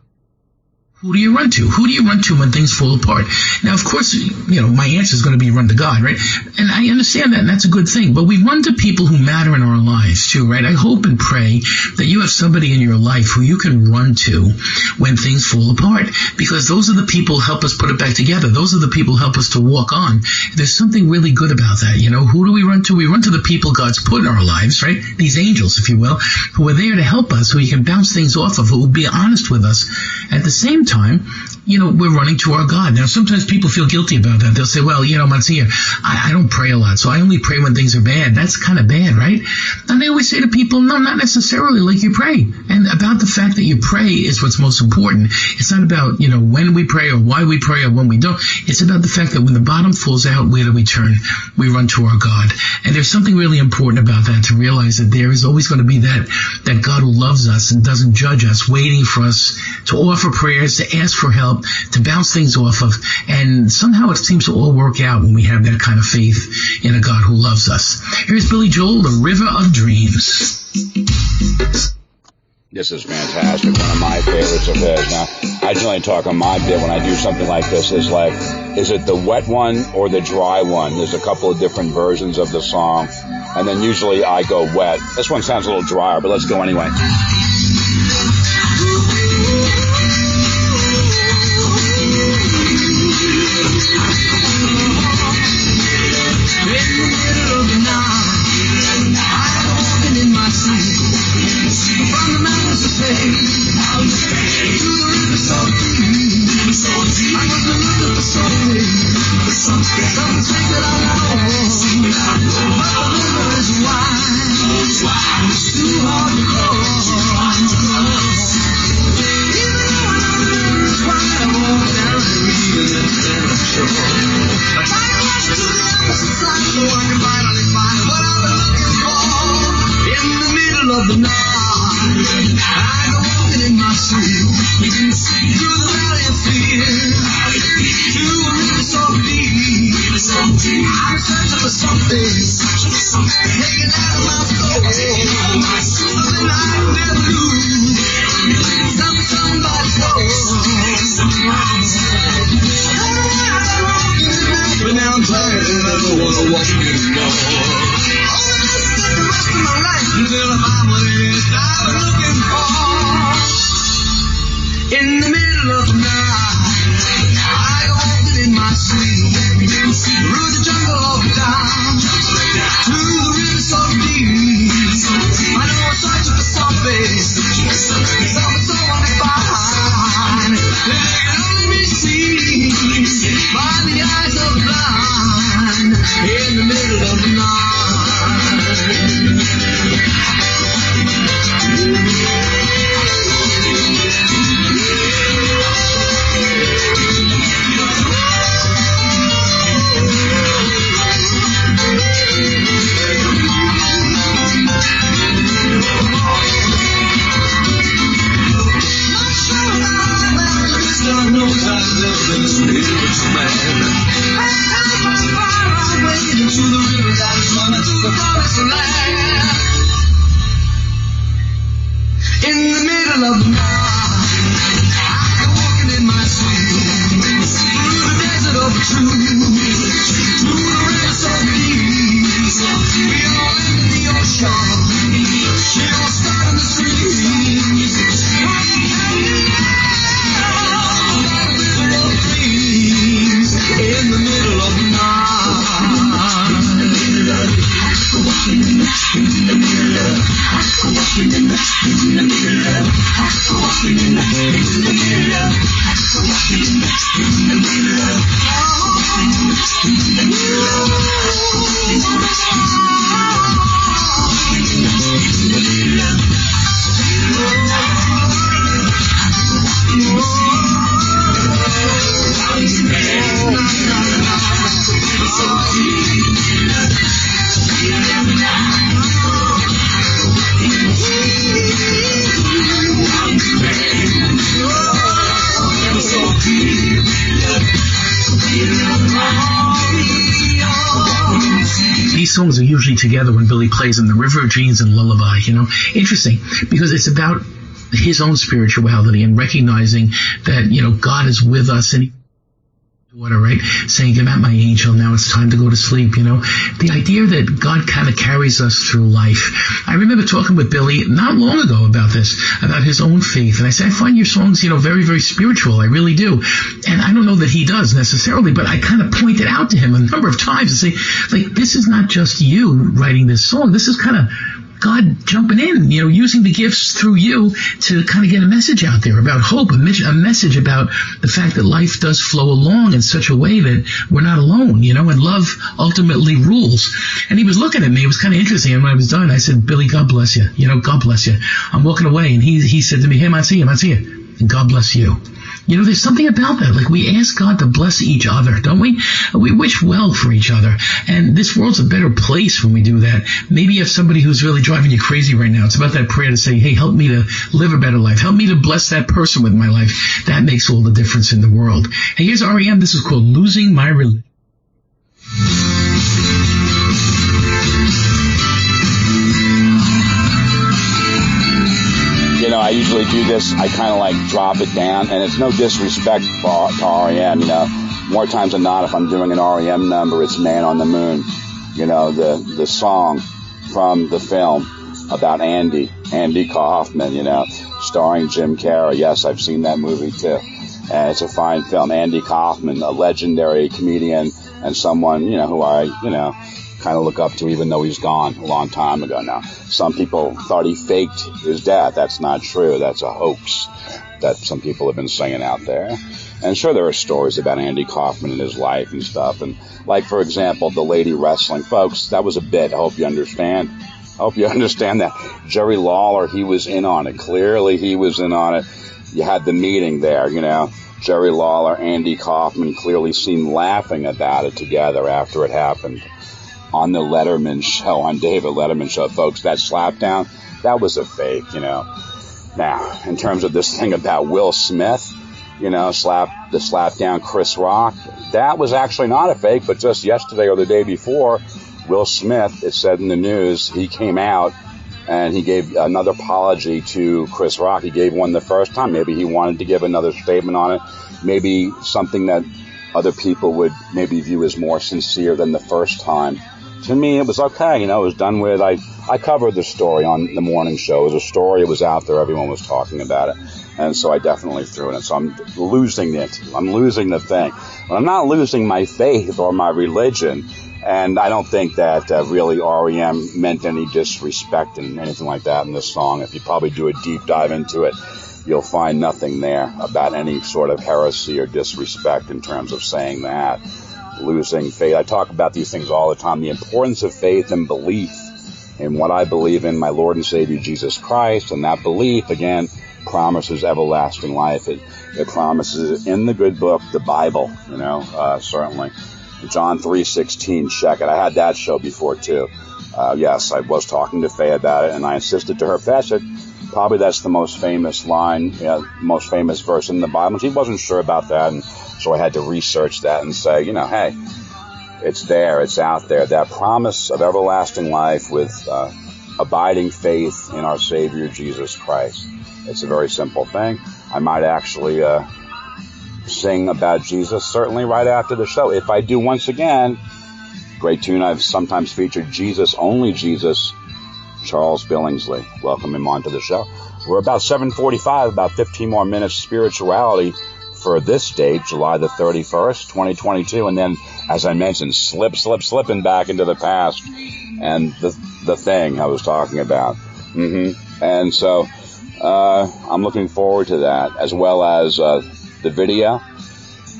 who do you run to? Who do you run to when things fall apart? Now, of course, my answer is going to be run to God, right? And I understand that, and that's a good thing. But we run to people who matter in our lives, too, right? I hope and pray that you have somebody in your life who you can run to when things fall apart, because those are the people who help us put it back together. Those are the people who help us to walk on. There's something really good about that, Who do we run to? We run to the people God's put in our lives, right? These angels, if you will, who are there to help us, who you can bounce things off of, who will be honest with us. At the same time, we're running to our God. Now, sometimes people feel guilty about that. They'll say, well, Monsignor, I don't pray a lot, so I only pray when things are bad. That's kind of bad, right? And they always say to people, no, not necessarily, like you pray. And about the fact that you pray is what's most important. It's not about, when we pray or why we pray or when we don't. It's about the fact that when the bottom falls out, where do we turn? We run to our God. And there's something really important about that, to realize that there is always going to be that God who loves us and doesn't judge us, waiting for us to offer prayers, to ask for help, to bounce things off of. And somehow it seems to all work out when we have that kind of faith in a God who loves us. Here's Billy Joel, The River of Dreams. This is fantastic. One of my favorites of his. Now, I generally talk on my bit when I do something like this. Is it the wet one or the dry one? There's a couple of different versions of the song. And then usually I go wet. This one sounds a little drier, but let's go anyway. In the middle of the night, I opened in my sleep, through the jungle of the down, to the river so deep. songs are usually together when Billy plays them, The River of Dreams and Lullaby, Interesting, because it's about his own spirituality and recognizing that, God is with us, and daughter, right? Saying, "Give out my angel, now it's time to go to sleep," The idea that God kind of carries us through life. I remember talking with Billy not long ago about this, about his own faith. And I said, I find your songs, very, very spiritual. I really do. And I don't know that he does necessarily, but I kind of pointed out to him a number of times and say, this is not just you writing this song. This is kind of God jumping in, using the gifts through you to kind of get a message out there about hope, a message about the fact that life does flow along in such a way that we're not alone, and love ultimately rules. And he was looking at me. It was kind of interesting. And when I was done, I said, "Billy, God bless you. God bless you." I'm walking away, and he said to me, "Hey, Monsignor, and God bless you." There's something about that. Like, we ask God to bless each other, don't we? We wish well for each other. And this world's a better place when we do that. Maybe you have somebody who's really driving you crazy right now. It's about that prayer to say, "Hey, help me to live a better life. Help me to bless that person with my life." That makes all the difference in the world. Hey, here's REM. This is called Losing My Religion. I usually do this. I kind of like drop it down, and it's no disrespect to REM. More times than not, if I'm doing an REM number, it's "Man on the Moon." The song from the film about Andy Kaufman. Starring Jim Carrey. Yes, I've seen that movie too. And it's a fine film. Andy Kaufman, a legendary comedian and someone who I kind of look up to, even though he's gone a long time ago now. Some people thought he faked his death. That's not true. That's a hoax that some people have been saying out there. And sure, there are stories about Andy Kaufman and his life and stuff. And like, for example, the lady wrestling. Folks, that was a bit. I hope you understand. That. Jerry Lawler, he was in on it. Clearly, he was in on it. You had the meeting there, Jerry Lawler, Andy Kaufman clearly seemed laughing about it together after it happened. On the Letterman show, on David Letterman show, folks, that slapdown, that was a fake, Now, in terms of this thing about Will Smith, slap down Chris Rock, that was actually not a fake, but just yesterday or the day before, Will Smith, it said in the news, he came out and he gave another apology to Chris Rock. He gave one the first time. Maybe he wanted to give another statement on it. Maybe something that other people would maybe view as more sincere than the first time. To me, it was okay. It was done with. I covered the story on the morning show. It was a story. It was out there. Everyone was talking about it. And so I definitely threw it in. So I'm losing it. I'm losing the thing. But I'm not losing my faith or my religion. And I don't think that really REM meant any disrespect and anything like that in this song. If you probably do a deep dive into it, you'll find nothing there about any sort of heresy or disrespect in terms of saying that. Losing faith. I talk about these things all the time. The importance of faith and belief in what I believe in, my Lord and Savior Jesus Christ. And that belief, again, promises everlasting life. It promises in the good book, the Bible, certainly. John 3:16, check it. I had that show before too. Yes, I was talking to Faye about it, and I insisted to her, fetch it. Probably that's the most famous line, most famous verse in the Bible. And she wasn't sure about that, and so I had to research that and say, hey, it's there, it's out there. That promise of everlasting life with abiding faith in our Savior Jesus Christ. It's a very simple thing. I might actually sing about Jesus, certainly right after the show. If I do, once again, great tune I've sometimes featured, Jesus, Only Jesus, Charles Billingsley. Welcome him onto the show. We're about 7:45, about 15 more minutes spirituality for this date, July the 31st, 2022. And then, as I mentioned, slipping back into the past and the thing I was talking about. And so I'm looking forward to that, as well as the video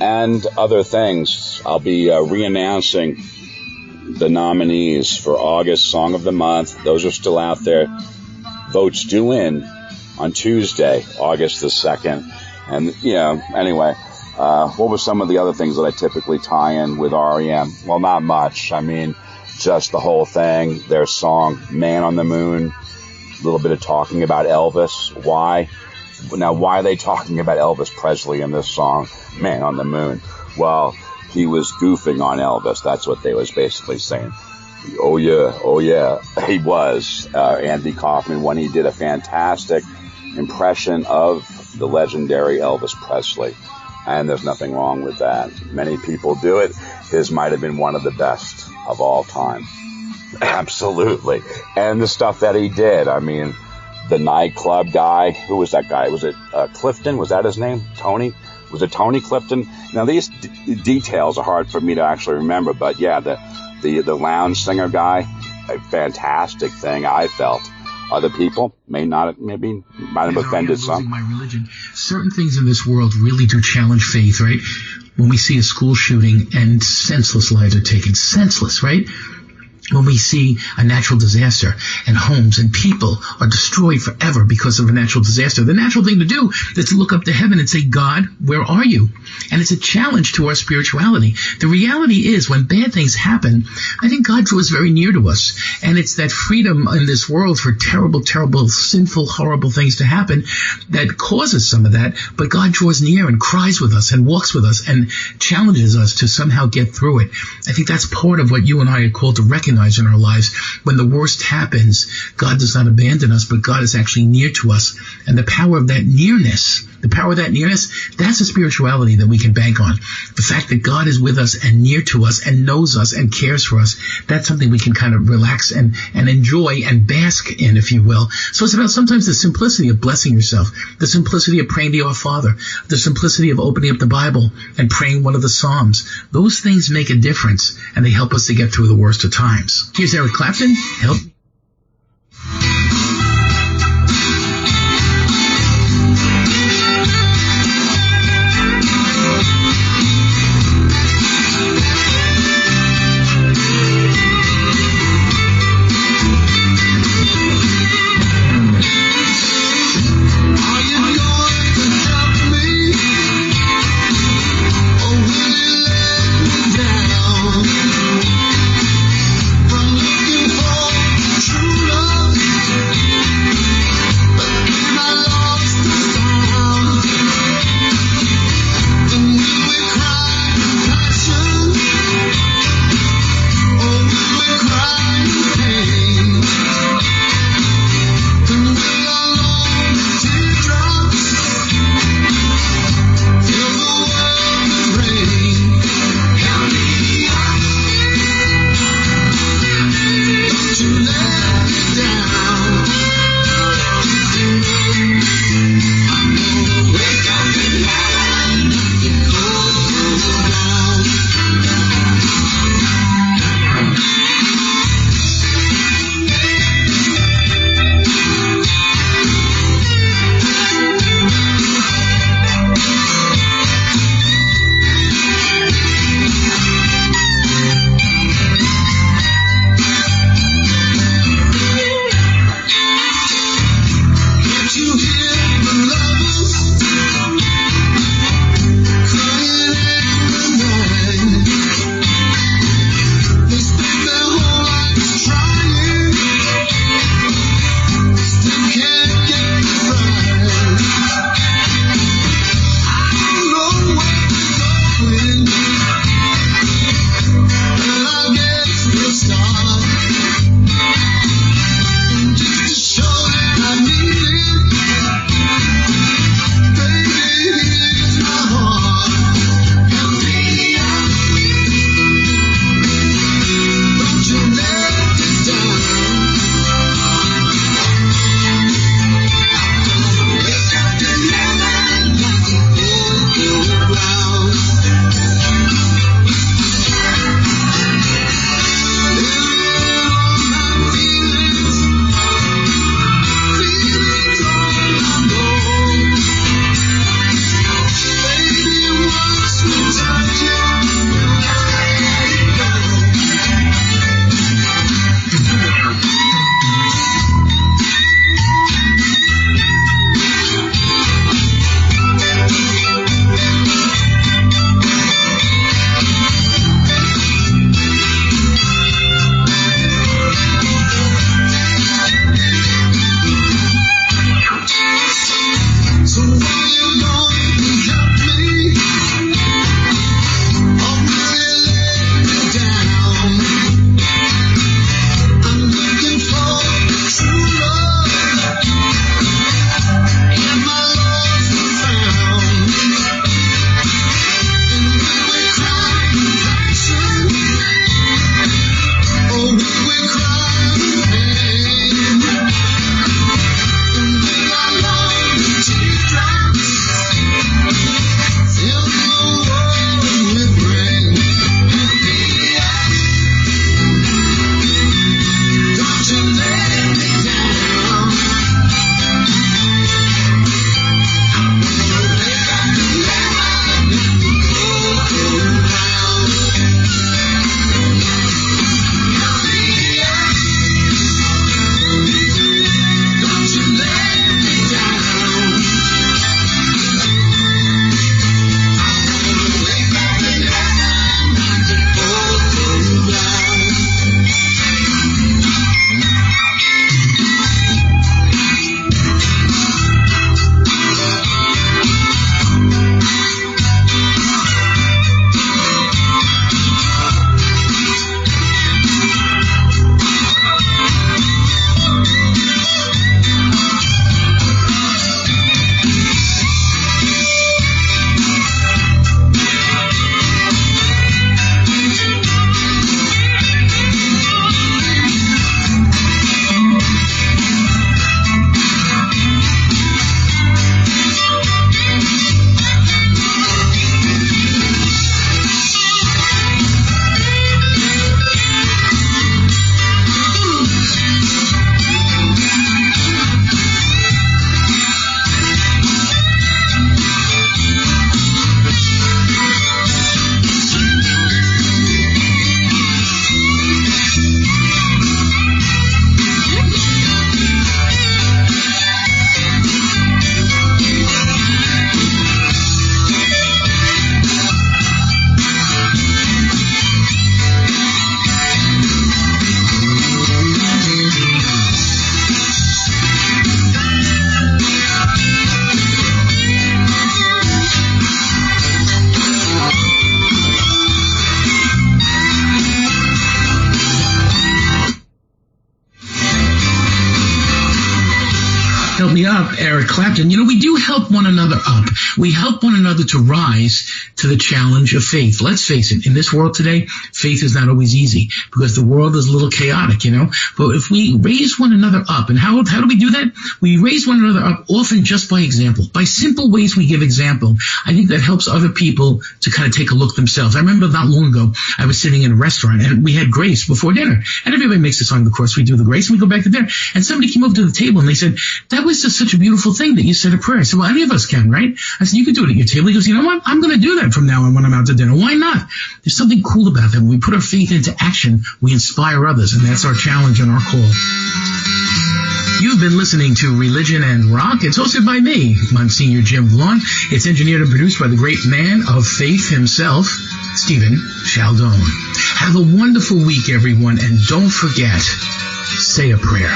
and other things. I'll be re-announcing the nominees for August Song of the Month. Those are still out there. Votes due in on Tuesday, August the 2nd. And, anyway, what were some of the other things that I typically tie in with REM? Well, not much. I mean, just the whole thing, their song, Man on the Moon, a little bit of talking about Elvis. Why? Now, why are they talking about Elvis Presley in this song, Man on the Moon? Well, he was goofing on Elvis. That's what they was basically saying. Oh yeah, he was, Andy Kaufman, when he did a fantastic impression of the legendary Elvis Presley. And there's nothing wrong with that. Many people do it. His might have been one of the best of all time. Absolutely. And the stuff that he did, I mean, the nightclub guy, who was that guy? Was it Clifton? Was that his name? Tony? Was it Tony Clifton? Now, these details are hard for me to actually remember, but yeah, the lounge singer guy, a fantastic thing, I felt. Other people might have offended some. My religion. Certain things in this world really do challenge faith, right? When we see a school shooting and senseless lives are taken, senseless, right? When we see a natural disaster and homes and people are destroyed forever because of a natural disaster, the natural thing to do is to look up to heaven and say, God, where are you? And it's a challenge to our spirituality. The reality is when bad things happen, I think God draws very near to us. And it's that freedom in this world for terrible, terrible, sinful, horrible things to happen that causes some of that. But God draws near and cries with us and walks with us and challenges us to somehow get through it. I think that's part of what you and I are called to recognize in our lives. When the worst happens, God does not abandon us, but God is actually near to us. And the power of that nearness, that's a spirituality that we can bank on. The fact that God is with us and near to us and knows us and cares for us, that's something we can kind of relax and enjoy and bask in, if you will. So it's about sometimes the simplicity of blessing yourself, the simplicity of praying to our Father, the simplicity of opening up the Bible and praying one of the Psalms. Those things make a difference, and they help us to get through the worst of times. Here's Eric Clapton. Help. From looking for Help me up, Eric Clapton. We do help one another up. We help one another to rise to the challenge of faith. Let's face it, in this world today, faith is not always easy because the world is a little chaotic, But if we raise one another up, and how do we do that? We raise one another up often just by example. By simple ways we give example. I think that helps other people to kind of take a look themselves. I remember not long ago, I was sitting in a restaurant and we had grace before dinner. And everybody makes a song, of course. We do the grace and we go back to dinner. And somebody came over to the table and they said, that was just such a beautiful thing that you said a prayer. I said, well, any of us can, right? I said, you can do it at your table. He goes, you know what? I'm going to do that from now on when I'm out to dinner. Why not? There's something cool about that. When we put our faith into action, we inspire others. And that's our challenge and our call. You've been listening to Religion and Rock. It's hosted by me, Monsignor Jim Vlaun. It's engineered and produced by the great man of faith himself, Stephen Chaldone. Have a wonderful week, everyone, and don't forget, say a prayer.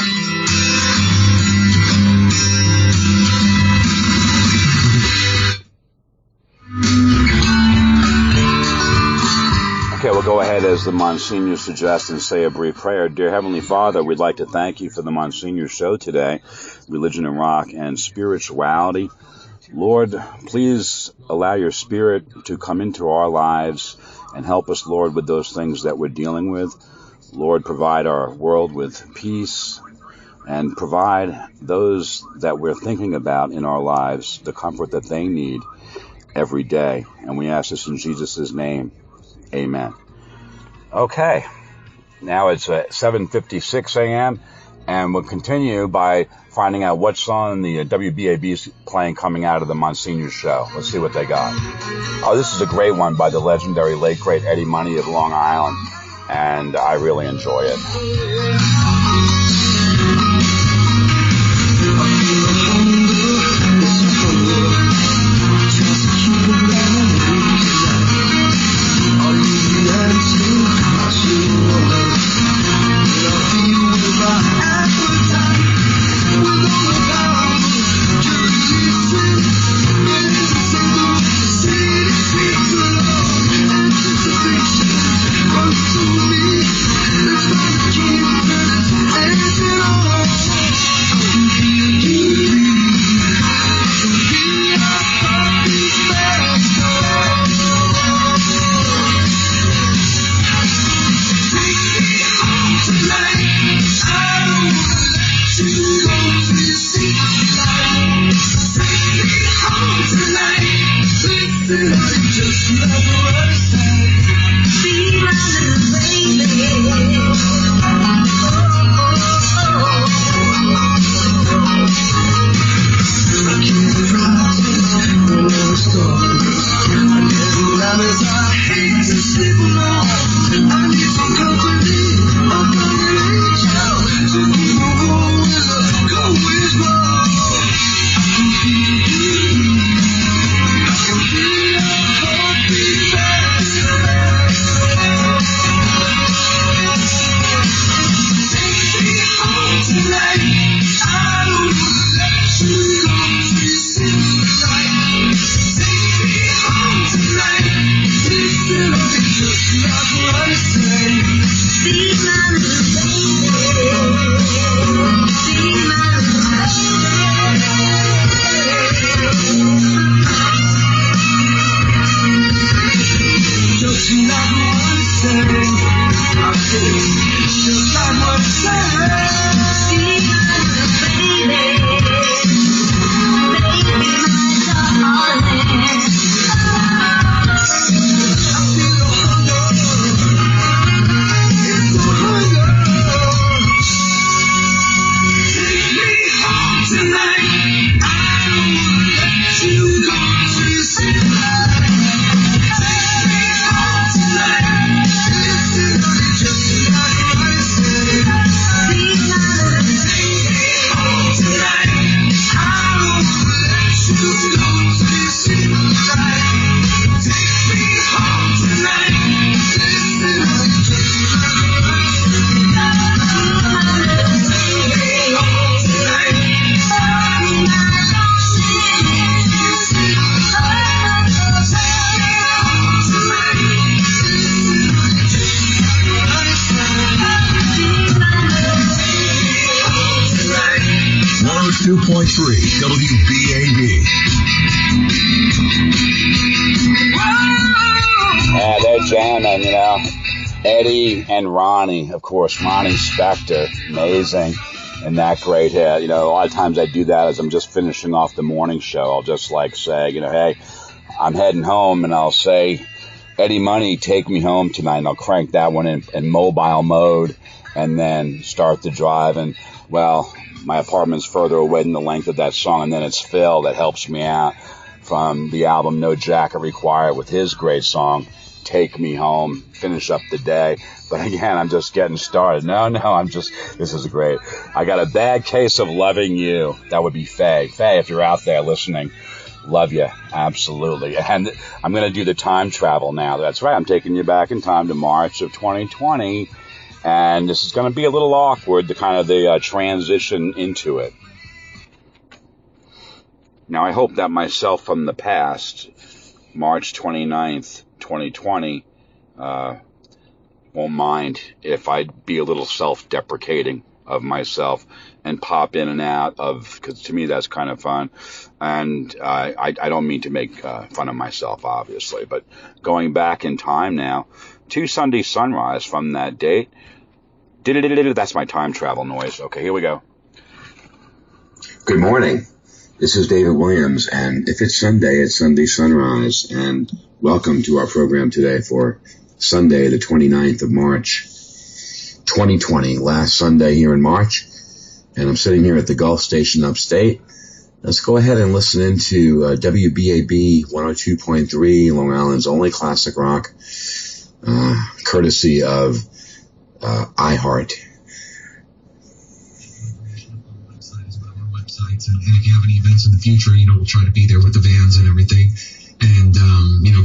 Okay, we'll go ahead as the Monsignor suggests and say a brief prayer. Dear Heavenly Father, we'd like to thank you for the Monsignor show today, Religion and Rock and Spirituality. Lord, please allow your Spirit to come into our lives and help us, Lord, with those things that we're dealing with. Lord, provide our world with peace and provide those that we're thinking about in our lives the comfort that they need every day. And we ask this in Jesus' name. Amen. Okay, now it's 7:56 a.m., and we'll continue by finding out what song the WBAB is playing coming out of the Monsignor show. Let's see what they got. Oh, this is a great one by the legendary late great Eddie Money of Long Island, and I really enjoy it. Keep 102.3 WBAB. Yeah, they're jamming, you know. Eddie and Ronnie, of course. Ronnie Spector, amazing. And that great hit. You know, a lot of times I do that as I'm just finishing off the morning show. I'll just like say, you know, hey, I'm heading home, and I'll say, Eddie Money, take me home tonight. And I'll crank that one in mobile mode and then start the drive. And, well, my apartment's further away than the length of that song. And then it's Phil that helps me out from the album No Jacket Required with his great song, Take Me Home, finish up the day. But again, I'm just getting started. No, this is great. I got a bad case of loving you. That would be Faye. Faye, if you're out there listening, love you. Absolutely. And I'm going to do the time travel now. That's right. I'm taking you back in time to March of 2020. And this is going to be a little awkward, the transition into it. Now, I hope that myself from the past, March 29th, 2020, won't mind if I be a little self-deprecating of myself and pop in and out of, because to me that's kind of fun. And I don't mean to make fun of myself, obviously, but going back in time now to Sunday sunrise from that date. That's my time travel noise. Okay, here we go. Good morning. This is David Williams, and if it's Sunday sunrise, and welcome to our program today for Sunday, the 29th of March, 2020, last Sunday here in March, and I'm sitting here at the Gulf Station upstate. Let's go ahead and listen into WBAB 102.3, Long Island's only classic rock, courtesy of iHeart. And if you have any events in the future, we'll try to be there with the vans and everything, and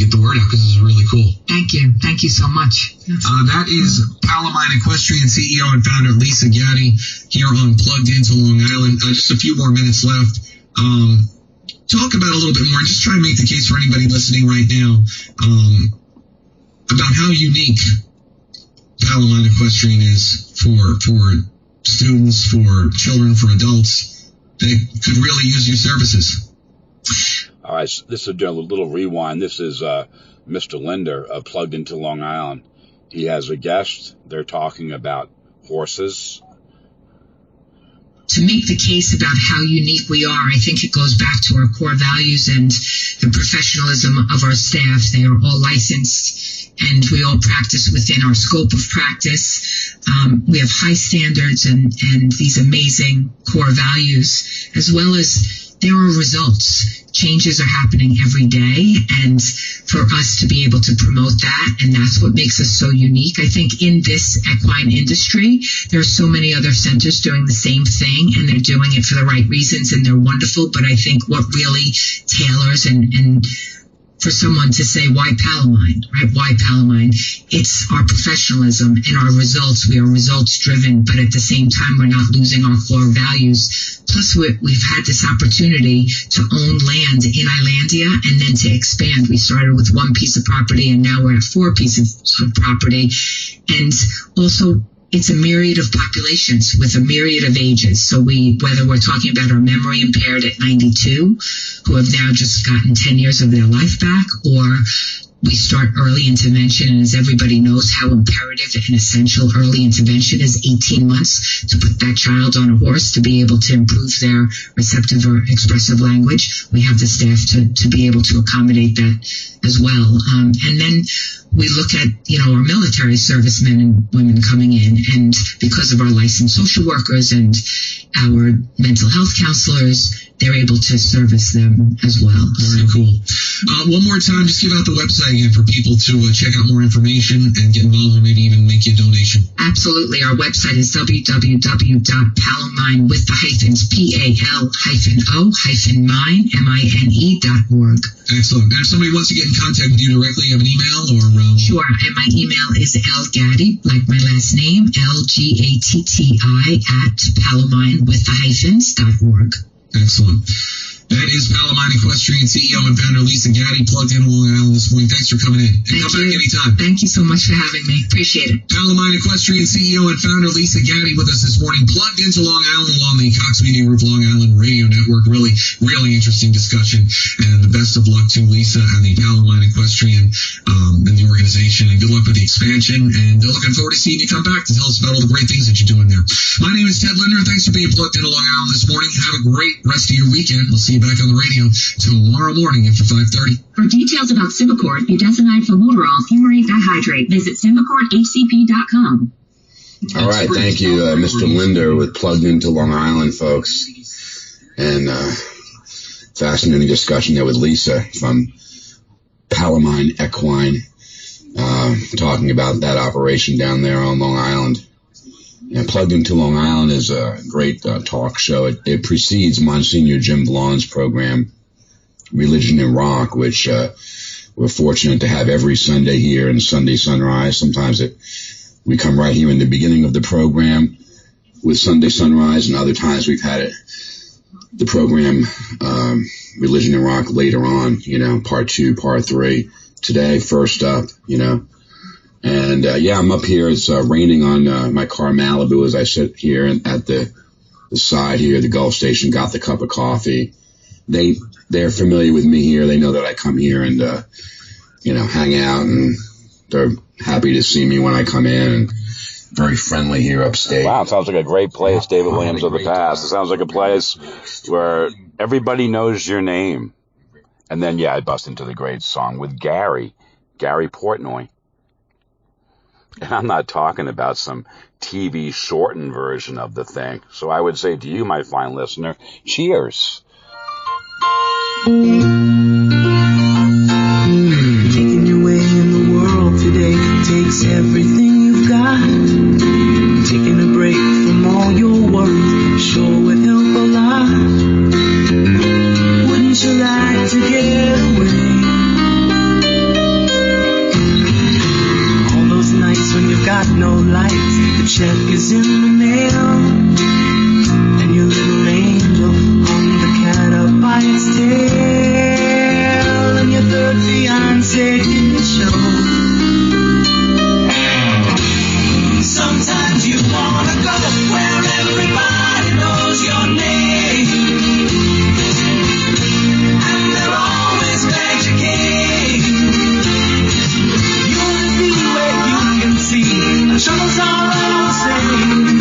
get the word out, because this is really cool. Thank you so much. That is Palamine Equestrian CEO and founder Lisa Gaddy here on Plugged Into Long Island. Just a few more minutes left. Talk about a little bit more, just try to make the case for anybody listening right now about how unique Palamine Equestrian is for students, for children, for adults that could really use your services. All right, so this is a little rewind. This is Mr. Linder of Plugged Into Long Island. He has a guest. They're talking about horses. To make the case about how unique we are, I think it goes back to our core values and the professionalism of our staff. They are all licensed, and we all practice within our scope of practice. We have high standards and these amazing core values, as well as there are results. Changes are happening every day, and for us to be able to promote that, and that's what makes us so unique. I think in this equine industry, there are so many other centers doing the same thing, and they're doing it for the right reasons, and they're wonderful. But I think what really tailors and for someone to say, why Palamine, right? Why Palamine? It's our professionalism and our results. We are results driven, but at the same time, we're not losing our core values. Plus, we've had this opportunity to own land in Islandia and then to expand. We started with one piece of property, and now we're at 4 pieces of property. And also, it's a myriad of populations with a myriad of ages. So whether we're talking about our memory impaired at 92, who have now just gotten 10 years of their life back, or we start early intervention, and as everybody knows how imperative and essential early intervention is, 18 months to put that child on a horse to be able to improve their receptive or expressive language. We have the staff to be able to accommodate that as well. And then we look at, our military servicemen and women coming in, and because of our licensed social workers and our mental health counselors, they're able to service them as well. Very cool. One more time, just give out the website again for people to check out more information and get involved, or maybe even make you a donation. Absolutely. Our website is www.palamine with the hyphens, PAL-O-mine.org. Excellent. And if somebody wants to get in contact with you directly, you have an email or? Sure. And my email is lgaddy, like my last name, LGATTI @palamine with the hyphens.org. Excellent. That is Palomine Equestrian CEO and founder Lisa Gaddy, plugged in Long Island this morning. Thanks for coming in. And come back anytime. Thank you so much for having me. Appreciate it. Palomine Equestrian CEO and founder Lisa Gaddy with us this morning, plugged into Long Island along the Cox Media Group Long Island Radio Network. Really, really interesting discussion. And the best of luck to Lisa and the Palomine Equestrian and the organization. And good luck with the expansion. And looking forward to seeing you come back to tell us about all the great things that you're doing there. My name is Ted Linder. Thanks for being plugged into Long Island this morning. Have a great rest of your weekend. We'll see you back on the radio tomorrow morning after 5:30. For details about Symbicort, budesonide formoterol fumarate dihydrate, visit SymbicortHCP.com. All right, thank you, Mr. Linder, with Plugged Into Long Island, folks. And fascinating discussion there with Lisa from Palomine Equine, talking about that operation down there on Long Island. And Plugged Into Long Island is a great talk show. It precedes Monsignor Jim Vlaun's program, Religion and Rock, which we're fortunate to have every Sunday here in Sunday Sunrise. Sometimes we come right here in the beginning of the program with Sunday Sunrise, and other times we've had the program Religion and Rock later on, part 2, part 3. Today, first up, And, I'm up here. It's raining on my car Malibu as I sit here at the side here, the Gulf Station, got the cup of coffee. They're familiar with me here. They know that I come here and, hang out, and they're happy to see me when I come in, and very friendly here upstate. Wow, it sounds like a great place, David Williams of the past. It sounds like a place where everybody knows your name. And then, I bust into the great song with Gary Portnoy. And I'm not talking about some TV shortened version of the thing. So I would say to you, my fine listener, cheers. Taking your way in the world today takes everything you've got. Taking a break from all your worries sure would help a lot. Wouldn't you like to get away? When you've got no lights, the check is in the mail, and your little angel hung the cat up by its tail, and your third fiancé can show. Sometimes you wanna go where everybody knows your name, and they're always glad you came. You wanna be where you can see the troubles are all the same.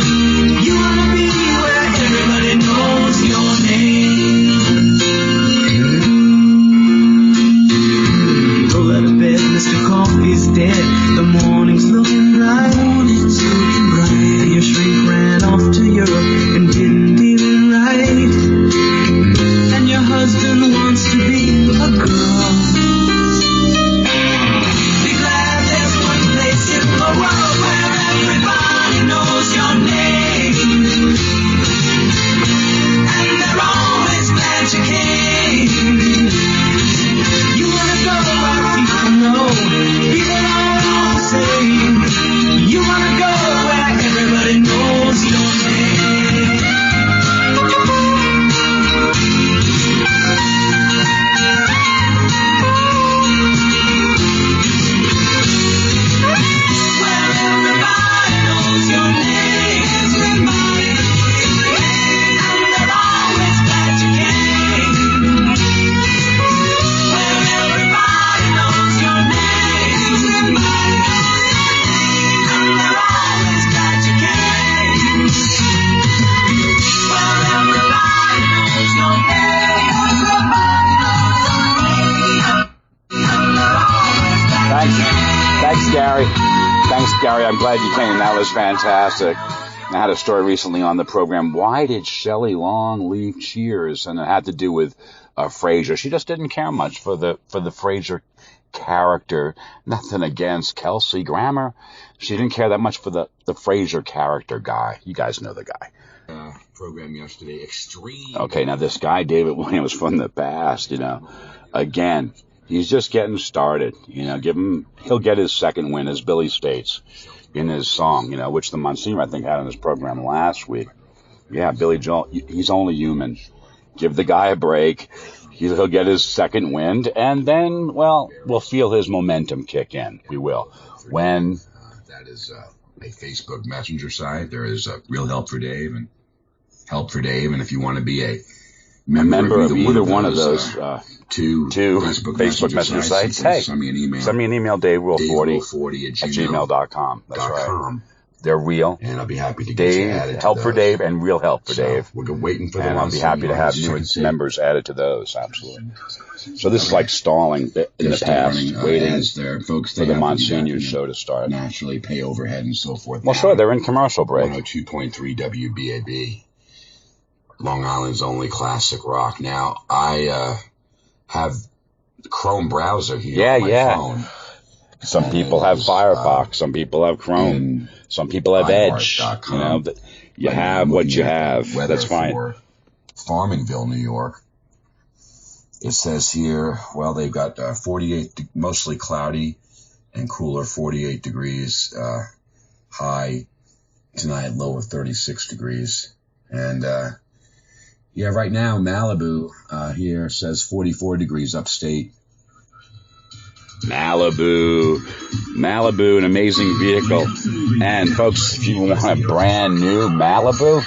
You wanna be where everybody knows your name. Roll out of bed, Mr. Coffee's dead. The morning's looking bright. And your shrink ran off to Europe and didn't even write. And your husband wants to be a girl. Be glad there's one place in the world where everybody knows your name, and they're always glad you came. You wanna go where people know people are all the same. You wanna go where everybody knows your name. Where everybody knows your name. Everybody knows your name. And they're always glad you came. Where everybody knows your name. Everybody knows your name. And they're always glad you came. Where everybody knows your name. Everybody knows your name. And they're always glad you came. Thanks, Gary. Thanks, Gary. I'm glad you came. That was fantastic. I had a story recently on the program. Why did Shelley Long leave Cheers? And it had to do with Frasier. She just didn't care much for the Frasier character. Nothing against Kelsey Grammer. She didn't care that much for the Frasier character guy. You guys know the guy. Program yesterday, extreme. Okay, now this guy, David Williams from the past, again, he's just getting started. He'll get his second win, as Billy states in his song, which the Monsignor, I think, had on his program last week. Yeah, Billy Joel, he's only human. Give the guy a break. He'll get his second wind, and then, well, we'll feel his momentum kick in. We will. When that is a Facebook Messenger site. There is Real Help for Dave and Help for Dave, and if you want to be a member of either one of those two Facebook Messenger sites, hey, send me an email, DaveRule40@gmail.com. That's right. They're real. And I'll be happy to get you added to Help for Dave and Real Help for Dave. We're waiting for them. And I'll be happy to have new members added to those. Absolutely. So this is like stalling in the past, waiting for the Monsignor show to start. Naturally pay overhead and so forth. Well, sure, they're in commercial break. 102.3 WBAB. Long Island's only classic rock. Now, I have the Chrome browser here on my phone. Some people have Firefox. Some people have Chrome. Some people have Edge. You know, you have what you have. That's fine. Farmingville, New York. It says here, well, they've got 48, mostly cloudy and cooler, 48 degrees high tonight, low of 36 degrees. And yeah, right now, Malibu here says 44 degrees upstate. Malibu, an amazing vehicle. And folks, if you want a brand new Malibu,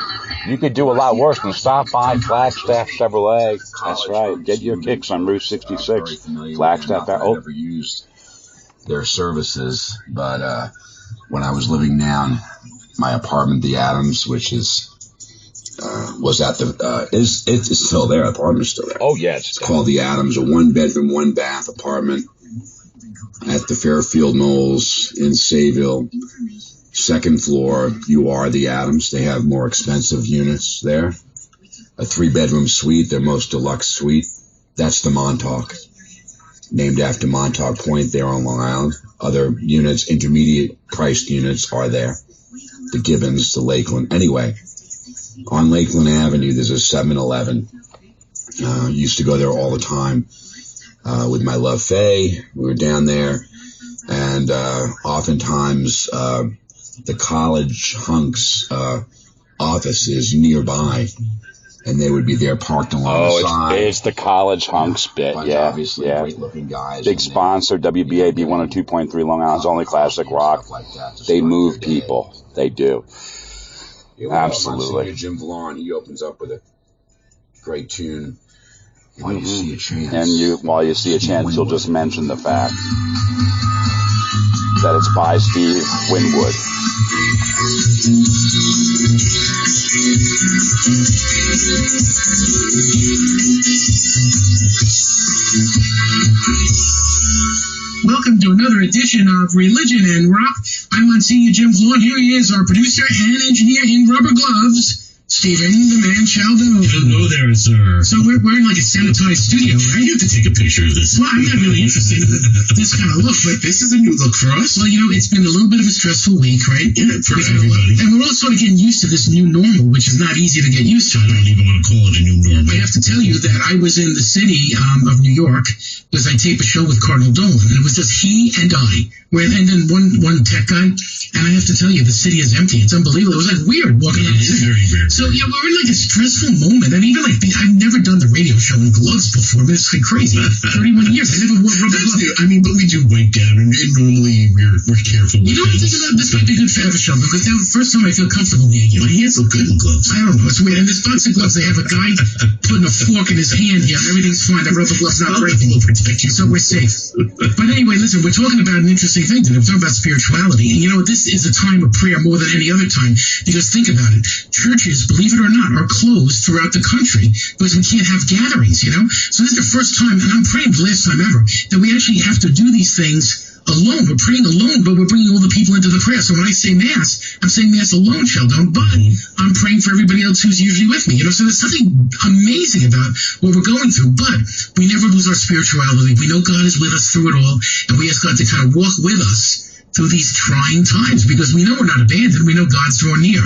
you could do a lot worse than stop by Flagstaff Chevrolet. That's right. Get your kicks on Route 66. Flagstaff. Oh, never used their services, but when I was living down my apartment, the Adams, which is was at the it's still there. The apartment's still there. Oh yes, it's called the Adams, a 1-bedroom, 1-bath apartment at the Fairfield Knolls in Sayville. Second floor, you are the Adams. They have more expensive units there. A 3-bedroom suite, their most deluxe suite. That's the Montauk, named after Montauk Point there on Long Island. Other units, intermediate priced units, are there. The Gibbons, the Lakeland. Anyway, on Lakeland Avenue, there's a 7-Eleven. Used to go there all the time with my love Faye. We were down there, and oftentimes the college hunks office is nearby, and they would be there parked alongside. It's the college hunks bit, yeah. Obviously, great-looking guys. Big sponsor, WBAB 102.3, Long Island's only classic rock. They move people. They do. Absolutely. Jim Vlaun, he opens up with a great tune. While you see a chance. And while you see a chance, you'll just mention the fact that it's by Steve Winwood. Welcome to another edition of Religion and Rock. I'm Monsignor Jim Vlaun. Here he is, our producer and engineer in rubber gloves, Stephen the Man Chaldone. Hello there, sir. So we're in like a sanitized studio, right? You have to take a picture of this. Well, I'm not really interested in this kind of look, but this is a new look for us. Well, you know, it's been a little bit of a stressful week, right? Yeah, for everybody. And we're all sort of getting used to this new normal, which is not easy to get used to. I don't even want to call it a new normal. I have to tell you that I was in the city of New York because I taped a show with Cardinal Dolan, and it was just he and I, and then one tech guy. And I have to tell you, the city is empty. It's unbelievable. It was like weird walking around. It's very weird. So yeah, we're in like a stressful moment. And even like I've never done the radio show in gloves before, but it's like crazy. 31 years, I never wore rubber gloves. I mean, but we do wipe down, and normally we're careful. You know what I'm thinking about? This might be good for a show because that was the first time I feel comfortable near you. My hands look good in gloves. I don't know. It's weird. And this box of gloves, they have a guy putting a fork in his hand here, and everything's fine. The rubber glove's not breaking. Will protect you. So we're safe. But anyway, listen, we're talking about an interesting thing today. We're talking about spirituality. And you know, this is a time of prayer more than any other time, because think about it, churches, believe it or not, are closed throughout the country because we can't have gatherings, you know. So this is the first time, and I'm praying for the last time ever, that we actually have to do these things alone. We're praying alone, but we're bringing all the people into the prayer. So when I say Mass, I'm saying Mass alone, Sheldon, but I'm praying for everybody else who's usually with me, you know. So there's something amazing about what we're going through, but we never lose our spirituality. We know God is with us through it all, and we ask God to kind of walk with us through these trying times, because we know we're not abandoned. We know God's drawing near.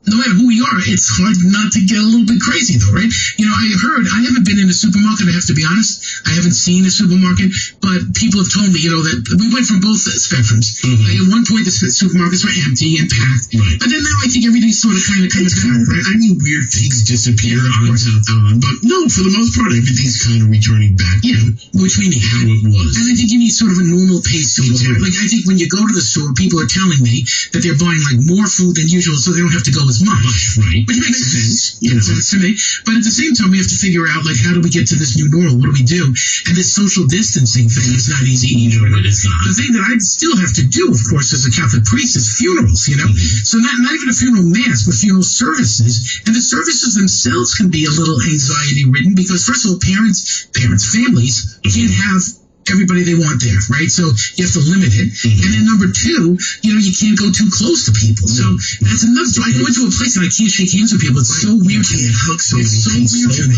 No matter who we are, it's hard not to get a little bit crazy, though, right? You know, I haven't been in a supermarket. I have to be honest. I haven't seen a supermarket, but people have told me, that we went from both spectrums. At one point, the supermarkets were empty and packed. Right. But then now I think everything's sort of kind of right? I mean, weird things disappear but no, for the most part, everything's kind of returning back to which we need. how it was. And I think you need sort of a normal pace to it. Like, I think when you go to the store, people are telling me that they're buying like more food than usual, so they don't have to go as much. Right. Which makes sense. Makes sense to me. But at the same time, we have to figure out, like, how do we get to this new normal? What do we do? And this social distancing thing is not easy either. It is not. The thing that I still have to do, of course, as a Catholic priest is funerals, So not even a funeral mass, but funeral services. And the services themselves can be a little anxiety-ridden because, first of all, parents, families can't have everybody they want there, right? So you have to limit it. And then number two, you can't go too close to people. So that's another. So I go into a place and I can't shake hands with people. It's so weird. Can't hug somebody. It's so weird to me.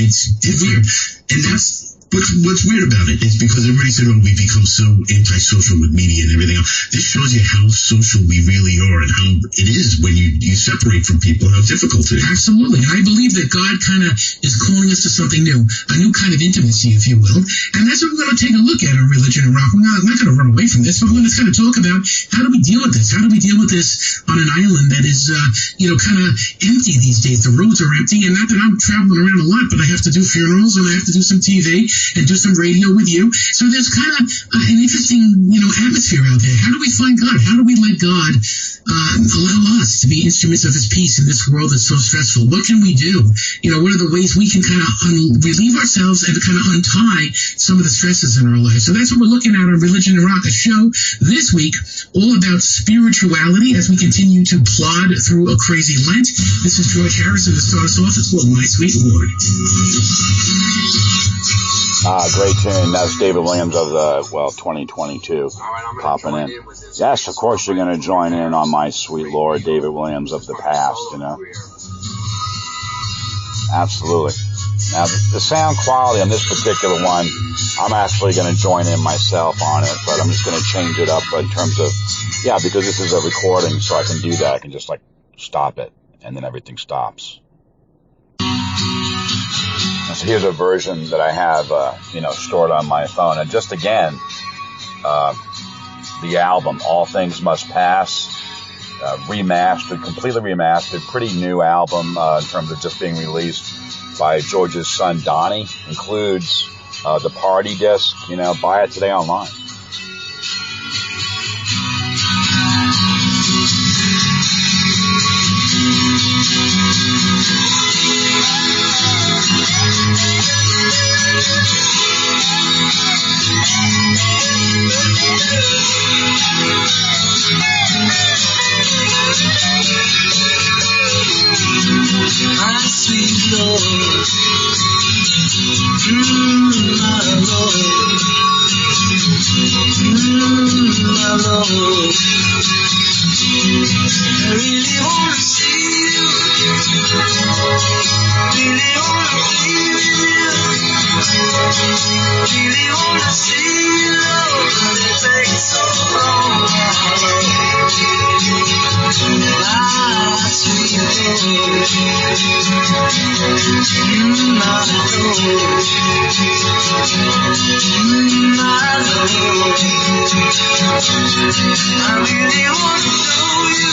It's different. And that's what's weird about it is because everybody said, we become so antisocial with media and everything else. This shows you how social we really are and how it is when you separate from people, how difficult it is. Absolutely. And I believe that God kind of is calling us to something new, a new kind of intimacy, if you will. And that's what we're going to take a look at on Religion and Rock. We're not going to run away from this, but we're going to kind of talk about how do we deal with this? How do we deal with this on an island that is, kind of empty these days? The roads are empty, and not that I'm traveling around a lot, but I have to do funerals and I have to do some TV and do some radio with you. So there's kind of an interesting, atmosphere out there. How do we find God? How do we let God allow us to be instruments of his peace in this world that's so stressful? What can we do? What are the ways we can kind of relieve ourselves and kind of untie some of the stresses in our life? So that's what we're looking at on Religion and Rock, a show this week all about spirituality as we continue to plod through a crazy Lent. This is George Harrison to start us off. It's called My Sweet Lord. Great tune. That's David Williams of the 2022 popping in. Yes, of course you're going to join in on My Sweet Lord, David Williams of the past, Absolutely. Now, the sound quality on this particular one, I'm actually going to join in myself on it, but I'm just going to change it up in terms of, because this is a recording, so I can do that. I can just, stop it, and then everything stops. So here's a version that I have, stored on my phone. And just again, the album, All Things Must Pass, remastered, completely remastered, pretty new album in terms of just being released by George's son, Donnie. Includes the party disc, buy it today online. My sweet Lord, my Lord, my Lord, I really want to see you, really want to feel you, really want to see you, Lord, but it takes so long, my sweet Lord, my Lord, my Lord, I really want to know you,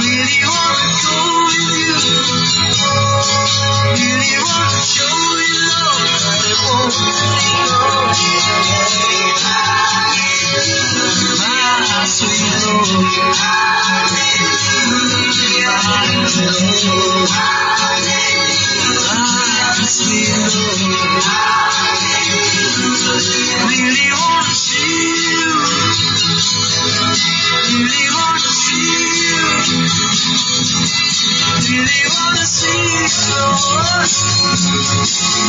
really want to go with you, really want to show you love, but it won't my sweet Lord, really want to see you, really want to see you, really want to see you, Lord,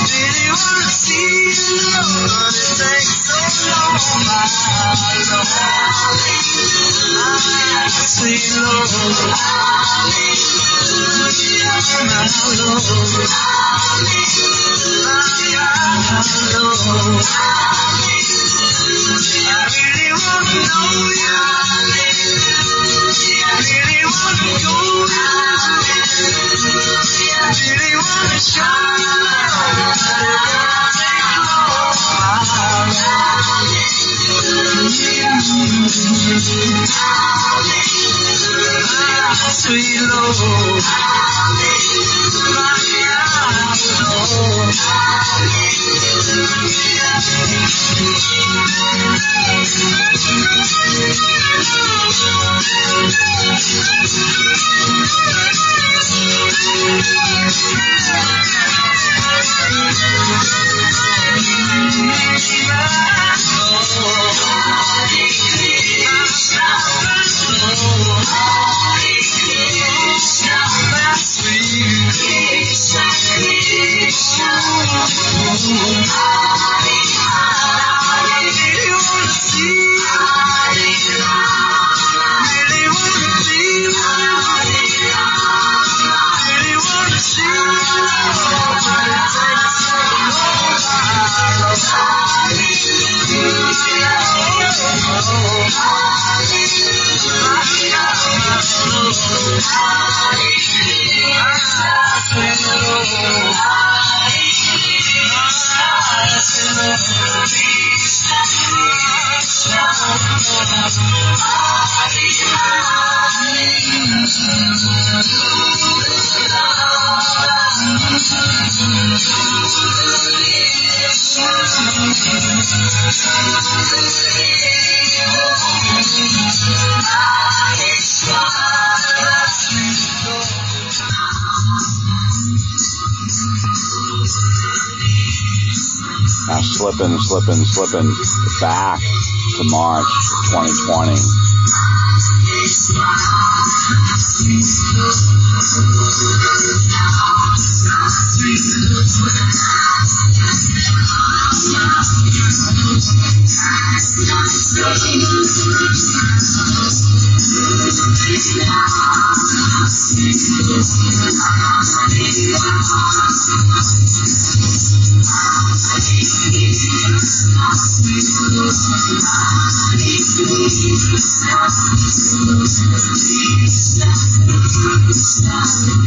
really want to see you, Lord, it takes so long, my sweet Lord, my Lord, I really want to know you, I really want to go, I really want to Now slipping back to March 2020.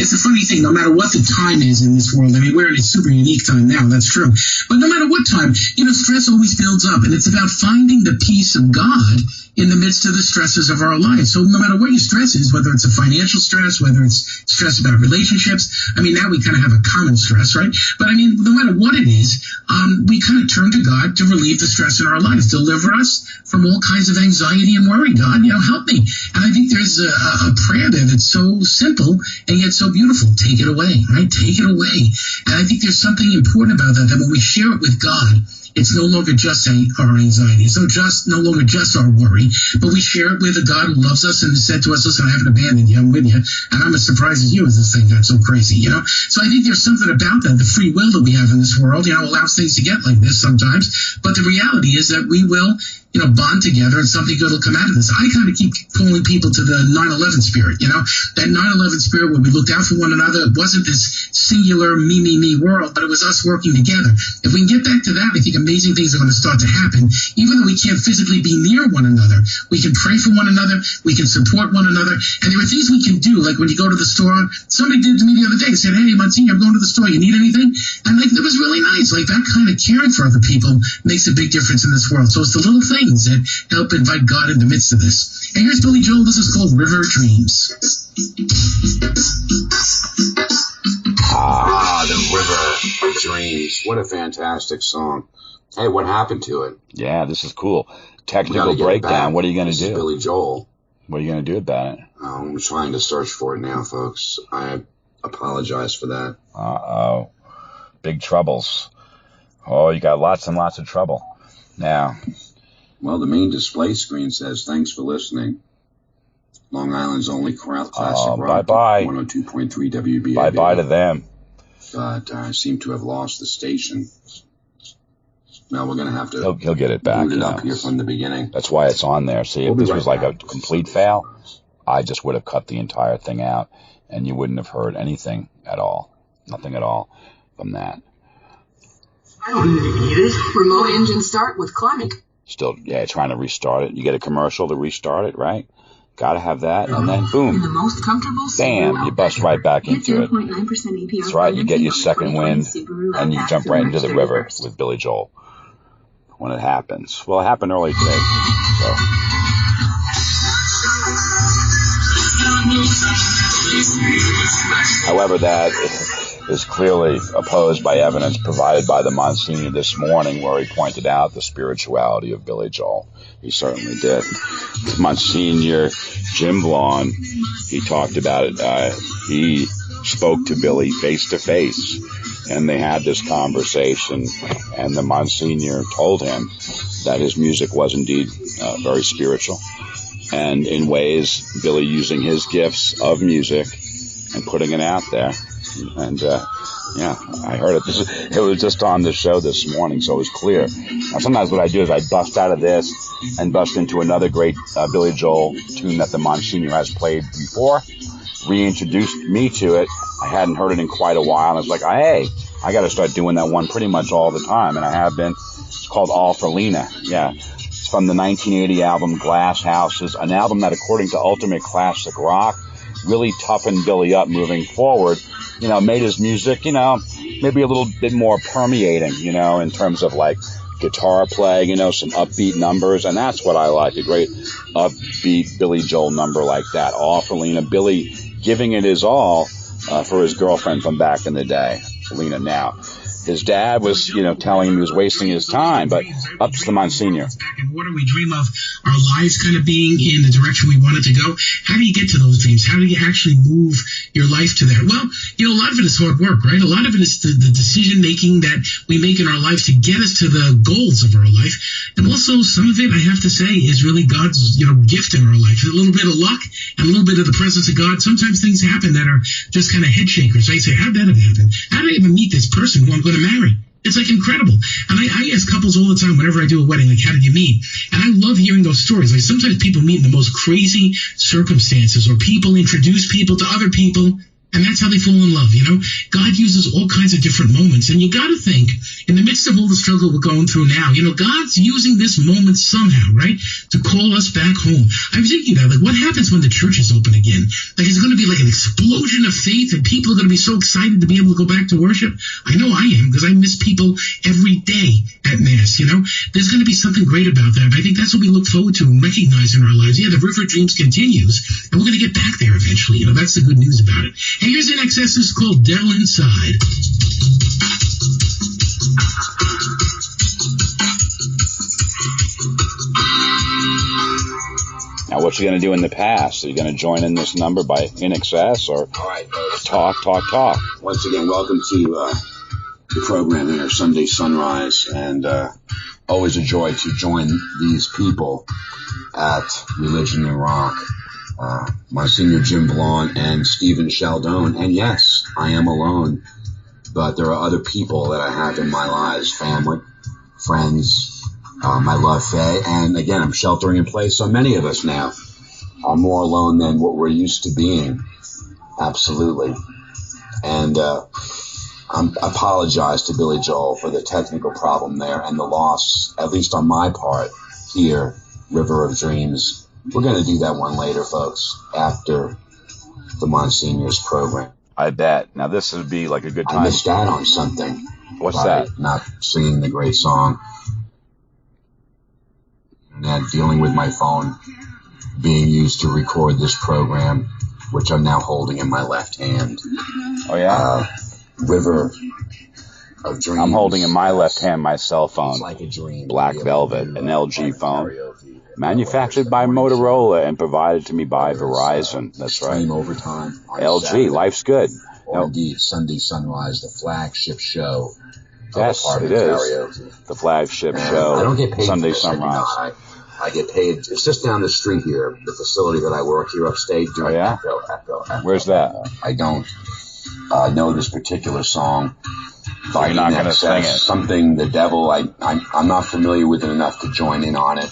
It's a funny thing, no matter what the time is in this world, I mean, we're in a super unique time now, that's true. But no matter what time, stress always builds up, and it's about finding the peace of God in the midst of the stresses of our lives. So no matter what your stress is, whether it's a financial stress, whether it's stress about relationships, I mean, now we kind of have a common stress, right? But I mean, no matter what it is, we kind of turn to God to relieve the stress in our lives, deliver us from all kinds of anxiety and worry. God, help me. And I think there's a prayer there that's so simple and yet so beautiful. Take it away, right? Take it away. And I think there's something important about that when we share it with God, it's no longer just our anxiety. It's no longer just our worry, but we share it with a God who loves us and has said to us, listen, I haven't abandoned you, I'm with you. And I'm as surprised as you as this thing got so crazy, So I think there's something about that, the free will that we have in this world, allows things to get like this sometimes. But the reality is that we will, bond together and something good will come out of this. I kind of keep pulling people to the 9/11 spirit, that 9/11 spirit where we looked out for one another. It wasn't this singular me world, but it was us working together. If we can get back to that, I think amazing things are going to start to happen. Even though we can't physically be near one another, we can pray for one another, we can support one another, and there are things we can do, like when you go to the store. Somebody did to me the other day, said, hey, Monsignor, I'm going to the store, you need anything? And it was really nice. That kind of caring for other people makes a big difference in this world. So it's the little things that help invite God in the midst of this. And here's Billy Joel. This is called River Dreams. The River Dreams. What a fantastic song. Hey, what happened to it? Yeah, this is cool. Technical breakdown. What are you going to do? Billy Joel. What are you going to do about it? I'm trying to search for it now, folks. I apologize for that. Uh-oh. Big troubles. Oh, you got lots and lots of trouble. Now. Well, the main display screen says, thanks for listening. Long Island's only classic rock. Bye-bye. 102.3 WBAB. Bye-bye to them. But I seem to have lost the station. Now we're going to have to... He'll get it back. Boot it up here from the beginning. That's why it's on there. See, if this was like a complete fail, I just would have cut the entire thing out, and you wouldn't have heard anything at all. Nothing at all from that. I don't need it. Remote engine start with climbing. Still, trying to restart it. You get a commercial to restart it, right? Got to have that, and then boom, in the most comfortable bam, you bust right back into it. 0.9% APR. That's right, you get your second wind, and you jump right into the river with Billy Joel when it happens. Well, it happened early today, so. However, that is clearly opposed by evidence provided by the Monsignor this morning, where he pointed out the spirituality of Billy Joel. He certainly did. Monsignor Jim Vlaun, he talked about it. He spoke to Billy face to face, and they had this conversation, and the Monsignor told him that his music was indeed very spiritual, and in ways, Billy using his gifts of music and putting it out there. And, I heard it. It was just on the show this morning, so it was clear. Now, sometimes what I do is I bust out of this and bust into another great Billy Joel tune that the Monsignor has played before, reintroduced me to it, I hadn't heard it in quite a while. And I was like, hey, I got to start doing that one pretty much all the time. And I have been. It's called All for Lena. Yeah. It's from the 1980 album Glass Houses, an album that, according to Ultimate Classic Rock, really toughened Billy up moving forward. You know, made his music, you know, maybe a little bit more permeating, you know, in terms of like guitar play, you know, some upbeat numbers. And that's what I like, a great upbeat Billy Joel number like that. All for Lena. Billy giving it his all for his girlfriend from back in the day, Lena now. His dad was, you know, telling him he was wasting his time, but up to the Monsignor. And what do we dream of our lives kind of being in the direction we want it to go? How do you get to those dreams? How do you actually move your life to there? Well, you know, a lot of it is hard work, right? A lot of it is the decision making that we make in our life to get us to the goals of our life. And also some of it, I have to say, is really God's, you know, gift in our life. A little bit of luck and a little bit of the presence of God. Sometimes things happen that are just kind of head shakers. I say, how'd that have happened? How did I even meet this person who I'm going to marry? It's like incredible. And I ask couples all the time whenever I do a wedding, like, how did you meet? And I love hearing those stories. Like, sometimes people meet in the most crazy circumstances, or people introduce people to other people, and that's how they fall in love, you know? God uses all kinds of different moments, and you got to think, in the midst of all the struggle we're going through now, you know, God's using this moment somehow, right, to call us back home. I was thinking about, like, what happens when the church is open again? Like, is it going to be like an explosion of faith, and people are going to be so excited to be able to go back to worship? I know I am, because I miss people every day at Mass, you know? There's going to be something great about that, and I think that's what we look forward to and recognize in our lives. Yeah, the River of Dreams continues, and we're going to get back there eventually. You know, that's the good news about it. Hey, here's an excess. This is called Devil Inside. Now, what you going to do in the past? Are you going to join in this number by In Excess, or All right, talk? once again, welcome to the program here, Sunday Sunrise, and always a joy to join these people at Religion&Rock. Monsignor Jim Vlaun and Stephen Sheldon. And yes, I am alone, but there are other people that I have in my lives, family, friends, my love Faye, and again, I'm sheltering in place. So many of us now are more alone than what we're used to being. Absolutely. And I apologize to Billy Joel for the technical problem there and the loss, at least on my part here, River of Dreams. We're going to do that one later, folks, after the Monsignor's program. I bet. Now, this would be like a good time. I missed out on something. What's that? Not singing the great song. And then dealing with my phone being used to record this program, which I'm now holding in my left hand. Oh, yeah? River of Dreams. I'm holding in my left hand my cell phone. It's like a dream. Black Velvet, an LG phone. Manufactured by Motorola and provided to me by Verizon. That's right. Stream overtime. LG, Saturday. Life's good. Or indeed, Sunday Sunrise, the flagship show. Yes, it is. The flagship show. I don't get paid Sunday for this, Sunrise. I get paid. It's just down the street here, the facility that I work here upstate. Doing Echo. Where's that? I don't know this particular song. So you're not going to sing it? Something, the devil, I'm not familiar with it enough to join in on it.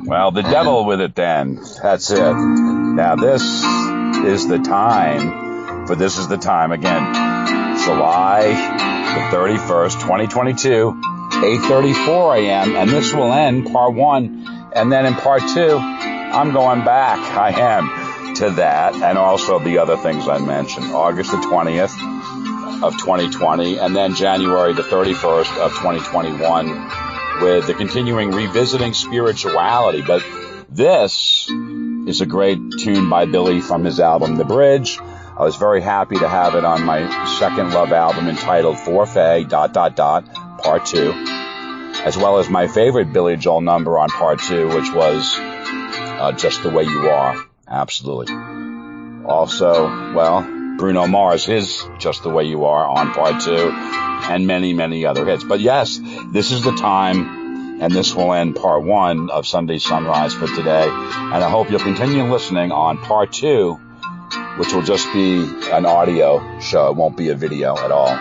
Well, the devil with it then. That's it. Now, this is the time, again, July the 31st, 2022, 8:34 a.m., and this will end part one. And then in part two, I'm going back. I am to that, and also the other things I mentioned. August the 20th of 2020, and then January the 31st of 2021, with the continuing Revisiting Spirituality. But this is a great tune by Billy from his album The Bridge. I was very happy to have it on my second love album entitled For Faye, ... Part 2, as well as my favorite Billy Joel number on Part 2, which was Just the Way You Are. Absolutely. Also, well, Bruno Mars, his Just the Way You Are on Part 2, and many, many other hits. But yes, this is the time, and this will end Part 1 of Sunday Sunrise for today. And I hope you'll continue listening on Part 2, which will just be an audio show. It won't be a video at all.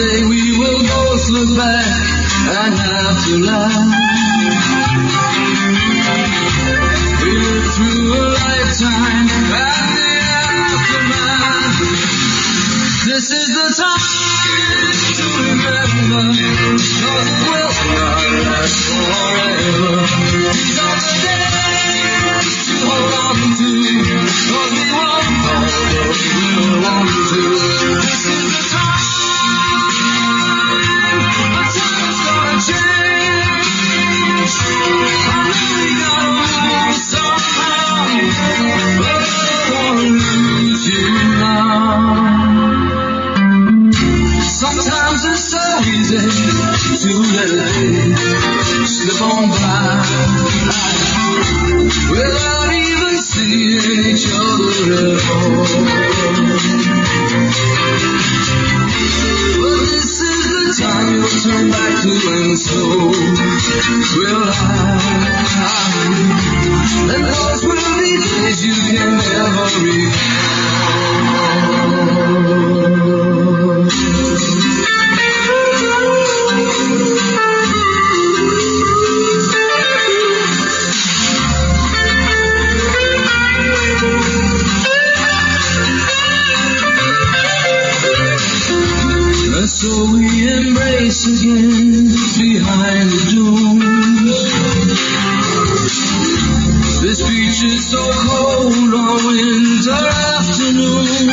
Someday we will both look back and have to laugh. We lived through a lifetime and the aftermath. This is the time to remember, 'cause it will not last forever. These are the days to hold on to, 'cause we won't fall, but we will want to. This is the time is gonna change. I know we gotta move somehow, but I don't wanna lose you now. Sometimes it's so easy to let it slip on by without even seeing each other at all. But this is the time you'll turn back to, and so will I. And those will be days you can never recall. And so we embrace again behind the dunes. This beach is so cold on winter afternoon.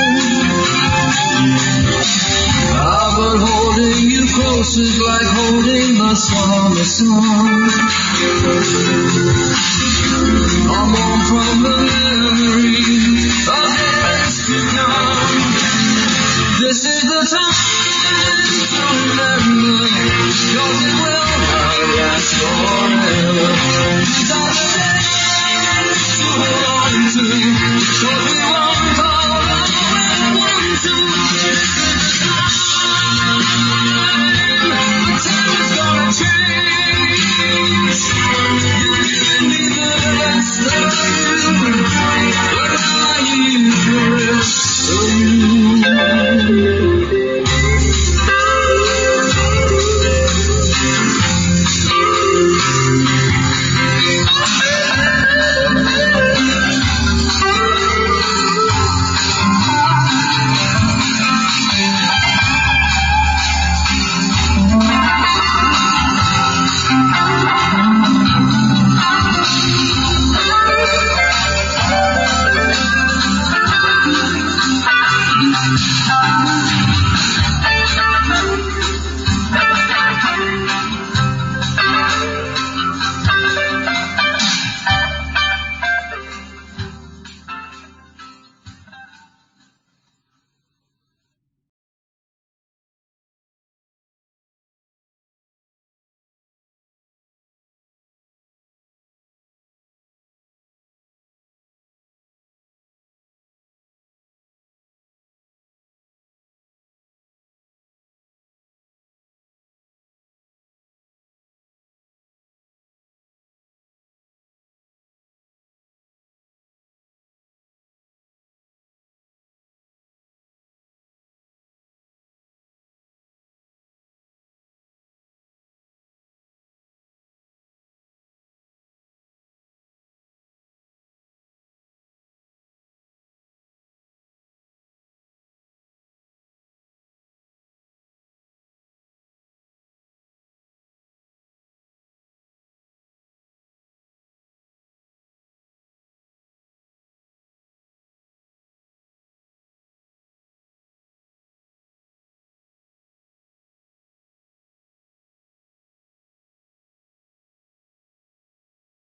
But holding you close is like holding the summer sun. I'm on from the memories of days to come. This is the time to remember, 'cause it will not last forever. These are the days to hold on to, 'cause we